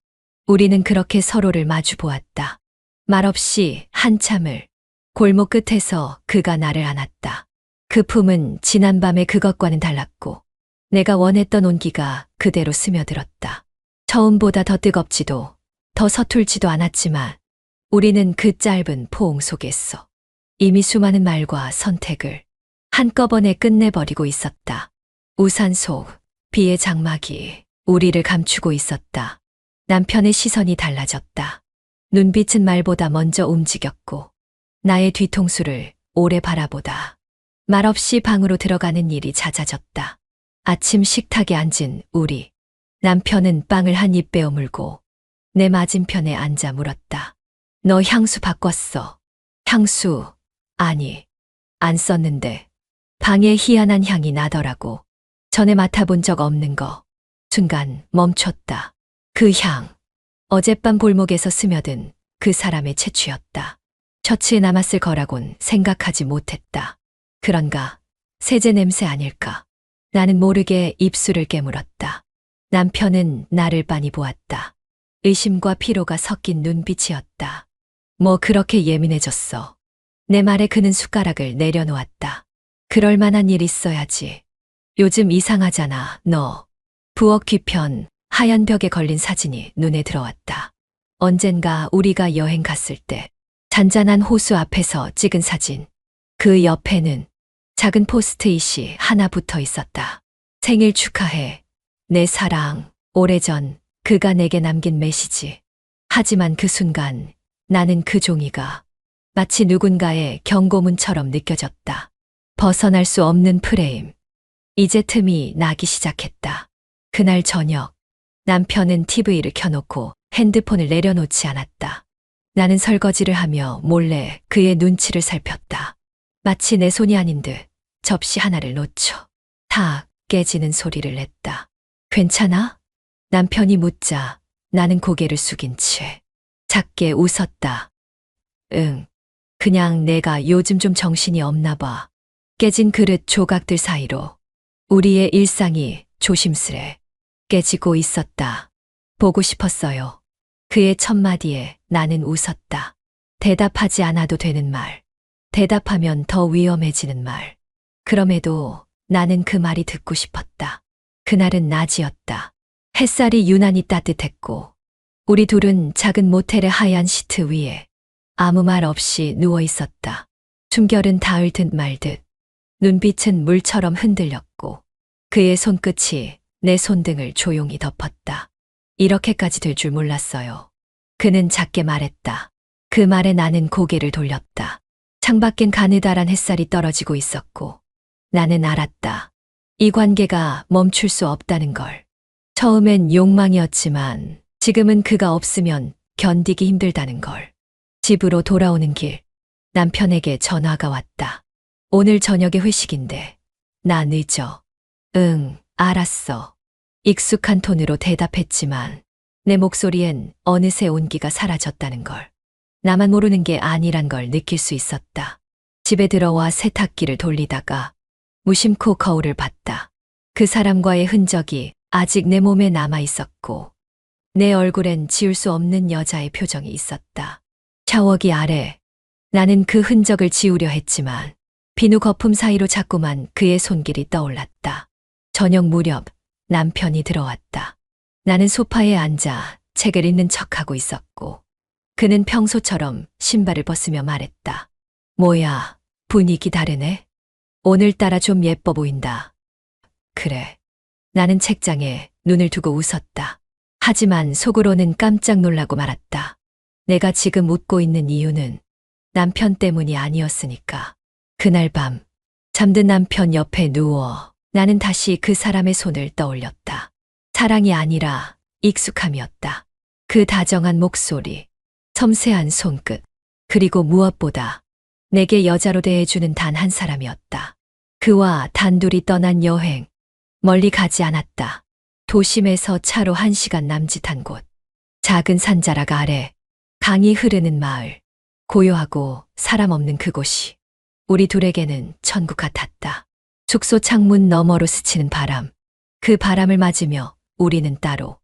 우리는 그렇게 서로를 마주 보았다. 말없이 한참을 골목 끝에서 그가 나를 안았다. 그 품은 지난밤의 그것과는 달랐고 내가 원했던 온기가 그대로 스며들었다. 처음보다 더 뜨겁지도 더 서툴지도 않았지만 우리는 그 짧은 포옹 속에서 이미 수많은 말과 선택을 한꺼번에 끝내버리고 있었다. 우산 속 비의 장막이 우리를 감추고 있었다. 남편의 시선이 달라졌다. 눈빛은 말보다 먼저 움직였고 나의 뒤통수를 오래 바라보다 말없이 방으로 들어가는 일이 잦아졌다. 아침 식탁에 앉은 우리. 남편은 빵을 한 입 베어물고 내 맞은편에 앉아 물었다. 너 향수 바꿨어. 향수, 아니, 안 썼는데. 방에 희한한 향이 나더라고. 전에 맡아본 적 없는 거. 순간 멈췄다. 그 향. 어젯밤 골목에서 스며든 그 사람의 채취였다. 셔츠에 남았을 거라곤 생각하지 못했다. 그런가? 세제 냄새 아닐까? 나는 모르게 입술을 깨물었다. 남편은 나를 빤히 보았다. 의심과 피로가 섞인 눈빛이었다. 뭐 그렇게 예민해졌어. 내 말에 그는 숟가락을 내려놓았다. 그럴 만한 일 있어야지. 요즘 이상하잖아, 너. 부엌 뒤편 하얀 벽에 걸린 사진이 눈에 들어왔다. 언젠가 우리가 여행 갔을 때 잔잔한 호수 앞에서 찍은 사진. 그 옆에는 작은 포스트잇이 하나 붙어 있었다. 생일 축하해. 내 사랑. 오래전 그가 내게 남긴 메시지. 하지만 그 순간 나는 그 종이가 마치 누군가의 경고문처럼 느껴졌다. 벗어날 수 없는 프레임. 이제 틈이 나기 시작했다. 그날 저녁 남편은 TV를 켜놓고 핸드폰을 내려놓지 않았다. 나는 설거지를 하며 몰래 그의 눈치를 살폈다. 마치 내 손이 아닌 듯 접시 하나를 놓쳐 탁 깨지는 소리를 냈다. 괜찮아? 남편이 묻자 나는 고개를 숙인 채 작게 웃었다. 응, 그냥 내가 요즘 좀 정신이 없나 봐. 깨진 그릇 조각들 사이로 우리의 일상이 조심스레 깨지고 있었다. 보고 싶었어요. 그의 첫마디에 나는 웃었다. 대답하지 않아도 되는 말. 대답하면 더 위험해지는 말. 그럼에도 나는 그 말이 듣고 싶었다. 그날은 낮이었다. 햇살이 유난히 따뜻했고 우리 둘은 작은 모텔의 하얀 시트 위에 아무 말 없이 누워 있었다. 숨결은 닿을 듯 말 듯. 눈빛은 물처럼 흔들렸고 그의 손끝이 내 손등을 조용히 덮었다. 이렇게까지 될 줄 몰랐어요. 그는 작게 말했다. 그 말에 나는 고개를 돌렸다. 창밖엔 가느다란 햇살이 떨어지고 있었고 나는 알았다. 이 관계가 멈출 수 없다는 걸. 처음엔 욕망이었지만 지금은 그가 없으면 견디기 힘들다는 걸. 집으로 돌아오는 길 남편에게 전화가 왔다. 오늘 저녁에 회식인데 나 늦어. 응, 알았어. 익숙한 톤으로 대답했지만 내 목소리엔 어느새 온기가 사라졌다는 걸. 나만 모르는 게 아니란 걸 느낄 수 있었다. 집에 들어와 세탁기를 돌리다가 무심코 거울을 봤다. 그 사람과의 흔적이 아직 내 몸에 남아 있었고, 내 얼굴엔 지울 수 없는 여자의 표정이 있었다. 샤워기 아래 나는 그 흔적을 지우려 했지만 비누 거품 사이로 자꾸만 그의 손길이 떠올랐다. 저녁 무렵 남편이 들어왔다. 나는 소파에 앉아 책을 읽는 척하고 있었고 그는 평소처럼 신발을 벗으며 말했다. 뭐야, 분위기 다르네? 오늘따라 좀 예뻐 보인다. 그래. 나는 책장에 눈을 두고 웃었다. 하지만 속으로는 깜짝 놀라고 말았다. 내가 지금 웃고 있는 이유는 남편 때문이 아니었으니까. 그날 밤 잠든 남편 옆에 누워 나는 다시 그 사람의 손을 떠올렸다. 사랑이 아니라 익숙함이었다. 그 다정한 목소리, 섬세한 손끝, 그리고 무엇보다 내게 여자로 대해주는 단 한 사람이었다. 그와 단둘이 떠난 여행, 멀리 가지 않았다. 도심에서 차로 1시간 남짓한 곳, 작은 산자락 아래 강이 흐르는 마을, 고요하고 사람 없는 그곳이 우리 둘에게는 천국 같았다. 숙소 창문 너머로 스치는 바람, 그 바람을 맞으며 우리는 따로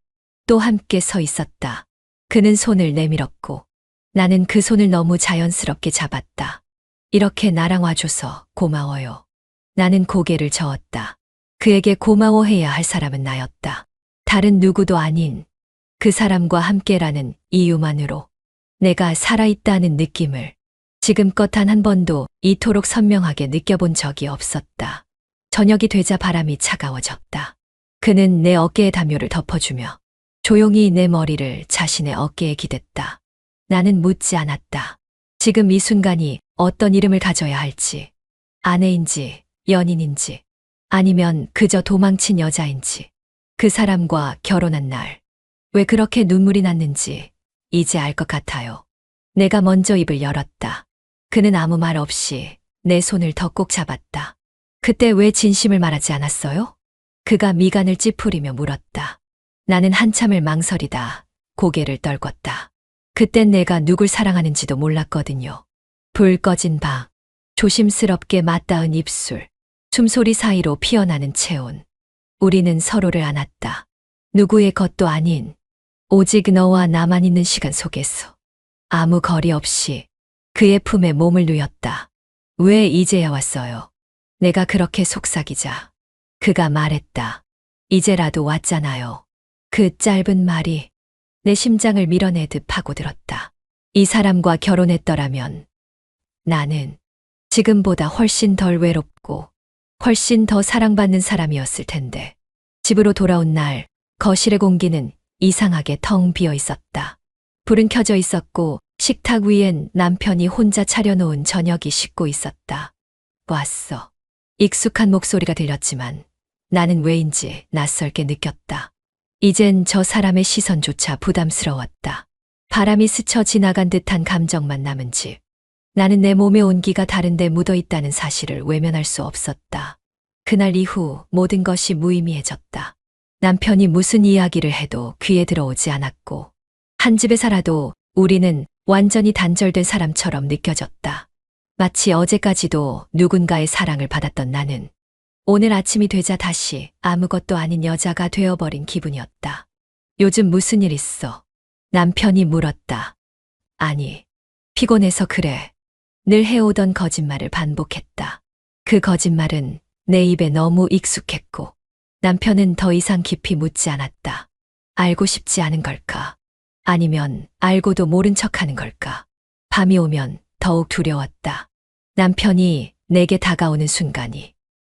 또 함께 서 있었다. 그는 손을 내밀었고 나는 그 손을 너무 자연스럽게 잡았다. 이렇게 나랑 와줘서 고마워요. 나는 고개를 저었다. 그에게 고마워해야 할 사람은 나였다. 다른 누구도 아닌 그 사람과 함께라는 이유만으로 내가 살아있다는 느낌을 지금껏 단 한 번도 이토록 선명하게 느껴본 적이 없었다. 저녁이 되자 바람이 차가워졌다. 그는 내 어깨에 담요를 덮어주며 조용히 내 머리를 자신의 어깨에 기댔다. 나는 묻지 않았다. 지금 이 순간이 어떤 이름을 가져야 할지, 아내인지 연인인지 아니면 그저 도망친 여자인지, 그 사람과 결혼한 날 왜 그렇게 눈물이 났는지 이제 알 것 같아요. 내가 먼저 입을 열었다. 그는 아무 말 없이 내 손을 더 꼭 잡았다. 그때 왜 진심을 말하지 않았어요? 그가 미간을 찌푸리며 물었다. 나는 한참을 망설이다 고개를 떨궜다. 그땐 내가 누굴 사랑하는지도 몰랐거든요. 불 꺼진 방, 조심스럽게 맞닿은 입술, 숨소리 사이로 피어나는 체온. 우리는 서로를 안았다. 누구의 것도 아닌 오직 너와 나만 있는 시간 속에서 아무 거리 없이 그의 품에 몸을 누였다. 왜 이제야 왔어요? 내가 그렇게 속삭이자 그가 말했다. 이제라도 왔잖아요. 그 짧은 말이 내 심장을 밀어내듯 파고들었다. 이 사람과 결혼했더라면 나는 지금보다 훨씬 덜 외롭고 훨씬 더 사랑받는 사람이었을 텐데. 집으로 돌아온 날 거실의 공기는 이상하게 텅 비어 있었다. 불은 켜져 있었고 식탁 위엔 남편이 혼자 차려놓은 저녁이 식고 있었다. 왔어. 익숙한 목소리가 들렸지만 나는 왜인지 낯설게 느꼈다. 이젠 저 사람의 시선조차 부담스러웠다. 바람이 스쳐 지나간 듯한 감정만 남은 집. 나는 내 몸의 온기가 다른데 묻어 있다는 사실을 외면할 수 없었다. 그날 이후 모든 것이 무의미해졌다. 남편이 무슨 이야기를 해도 귀에 들어오지 않았고 한 집에 살아도 우리는 완전히 단절된 사람처럼 느껴졌다. 마치 어제까지도 누군가의 사랑을 받았던 나는 오늘 아침이 되자 다시 아무것도 아닌 여자가 되어버린 기분이었다. 요즘 무슨 일 있어? 남편이 물었다. 아니, 피곤해서 그래. 늘 해오던 거짓말을 반복했다. 그 거짓말은 내 입에 너무 익숙했고 남편은 더 이상 깊이 묻지 않았다. 알고 싶지 않은 걸까? 아니면 알고도 모른 척하는 걸까? 밤이 오면 더욱 두려웠다. 남편이 내게 다가오는 순간이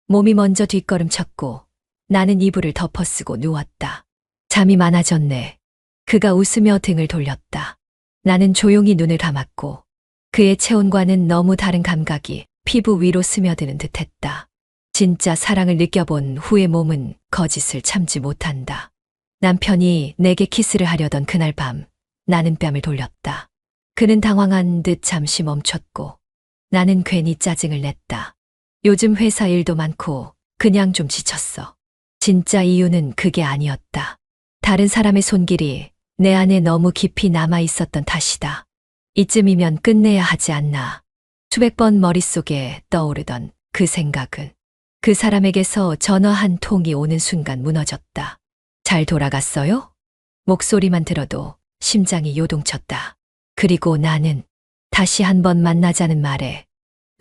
몸이 먼저 뒷걸음쳤고 나는 이불을 덮어쓰고 누웠다. 잠이 많아졌네. 그가 웃으며 등을 돌렸다. 나는 조용히 눈을 감았고 그의 체온과는 너무 다른 감각이 피부 위로 스며드는 듯했다. 진짜 사랑을 느껴본 후의 몸은 거짓을 참지 못한다. 남편이 내게 키스를 하려던 그날 밤 나는 뺨을 돌렸다. 그는 당황한 듯 잠시 멈췄고 나는 괜히 짜증을 냈다. 요즘 회사 일도 많고 그냥 좀 지쳤어. 진짜 이유는 그게 아니었다. 다른 사람의 손길이 내 안에 너무 깊이 남아 있었던 탓이다. 이쯤이면 끝내야 하지 않나. 수백 번 머릿속에 떠오르던 그 생각은 그 사람에게서 전화 한 통이 오는 순간 무너졌다. 잘 돌아갔어요? 목소리만 들어도 심장이 요동쳤다. 그리고 나는 다시 한번 만나자는 말에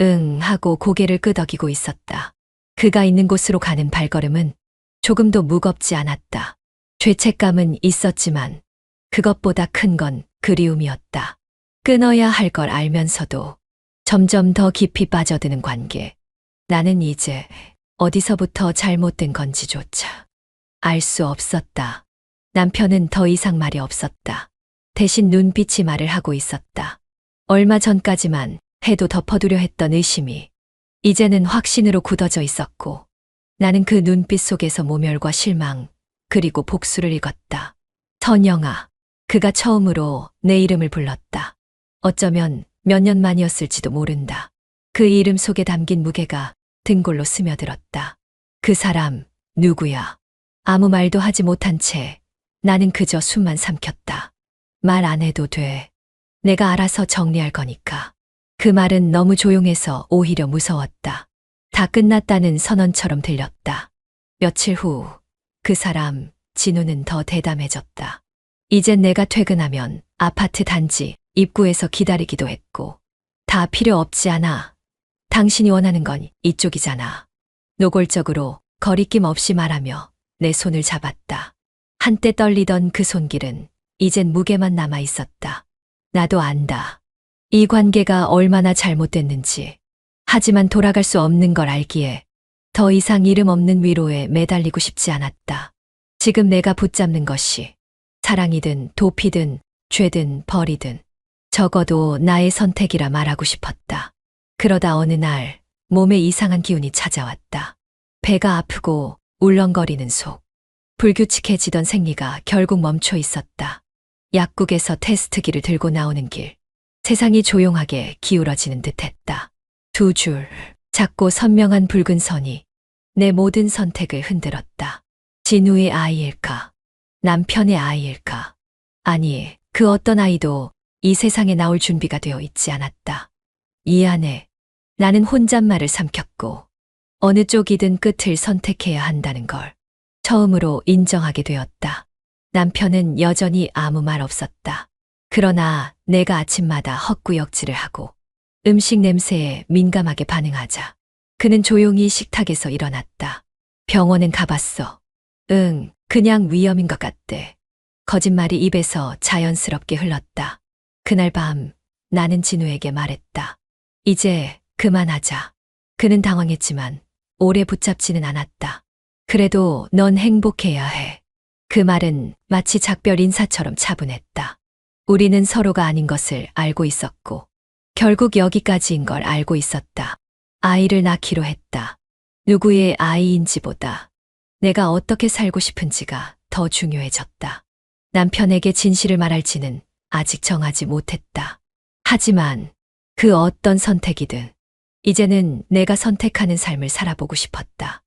응 하고 고개를 끄덕이고 있었다. 그가 있는 곳으로 가는 발걸음은 조금도 무겁지 않았다. 죄책감은 있었지만 그것보다 큰 건 그리움이었다. 끊어야 할 걸 알면서도 점점 더 깊이 빠져드는 관계. 나는 이제 어디서부터 잘못된 건지조차 알 수 없었다. 남편은 더 이상 말이 없었다. 대신 눈빛이 말을 하고 있었다. 얼마 전까지만 해도 덮어두려 했던 의심이 이제는 확신으로 굳어져 있었고 나는 그 눈빛 속에서 모멸과 실망 그리고 복수를 읽었다. 선영아, 그가 처음으로 내 이름을 불렀다. 어쩌면 몇 년 만이었을지도 모른다. 그 이름 속에 담긴 무게가 등골로 스며들었다. 그 사람 누구야? 아무 말도 하지 못한 채 나는 그저 숨만 삼켰다. 말 안 해도 돼. 내가 알아서 정리할 거니까. 그 말은 너무 조용해서 오히려 무서웠다. 다 끝났다는 선언처럼 들렸다. 며칠 후 그 사람 진우는 더 대담해졌다. 이젠 내가 퇴근하면 아파트 단지 입구에서 기다리기도 했고 다 필요 없지 않아. 당신이 원하는 건 이쪽이잖아. 노골적으로 거리낌 없이 말하며 내 손을 잡았다. 한때 떨리던 그 손길은 이젠 무게만 남아 있었다. 나도 안다. 이 관계가 얼마나 잘못됐는지. 하지만 돌아갈 수 없는 걸 알기에 더 이상 이름 없는 위로에 매달리고 싶지 않았다. 지금 내가 붙잡는 것이 사랑이든 도피든 죄든 벌이든 적어도 나의 선택이라 말하고 싶었다. 그러다 어느 날 몸에 이상한 기운이 찾아왔다. 배가 아프고 울렁거리는 속. 불규칙해지던 생리가 결국 멈춰 있었다. 약국에서 테스트기를 들고 나오는 길. 세상이 조용하게 기울어지는 듯했다. 두 줄, 작고 선명한 붉은 선이 내 모든 선택을 흔들었다. 진우의 아이일까? 남편의 아이일까? 아니, 그 어떤 아이도 이 세상에 나올 준비가 되어 있지 않았다. 이 안에 나는 혼잣말을 삼켰고 어느 쪽이든 끝을 선택해야 한다는 걸 처음으로 인정하게 되었다. 남편은 여전히 아무 말 없었다. 그러나 내가 아침마다 헛구역질을 하고 음식 냄새에 민감하게 반응하자 그는 조용히 식탁에서 일어났다. 병원엔 가봤어. 응, 그냥 위험인 것 같대. 거짓말이 입에서 자연스럽게 흘렀다. 그날 밤 나는 진우에게 말했다. 이제 그만하자. 그는 당황했지만 오래 붙잡지는 않았다. 그래도 넌 행복해야 해. 그 말은 마치 작별 인사처럼 차분했다. 우리는 서로가 아닌 것을 알고 있었고 결국 여기까지인 걸 알고 있었다. 아이를 낳기로 했다. 누구의 아이인지보다 내가 어떻게 살고 싶은지가 더 중요해졌다. 남편에게 진실을 말할지는 아직 정하지 못했다. 하지만 그 어떤 선택이든 이제는 내가 선택하는 삶을 살아보고 싶었다.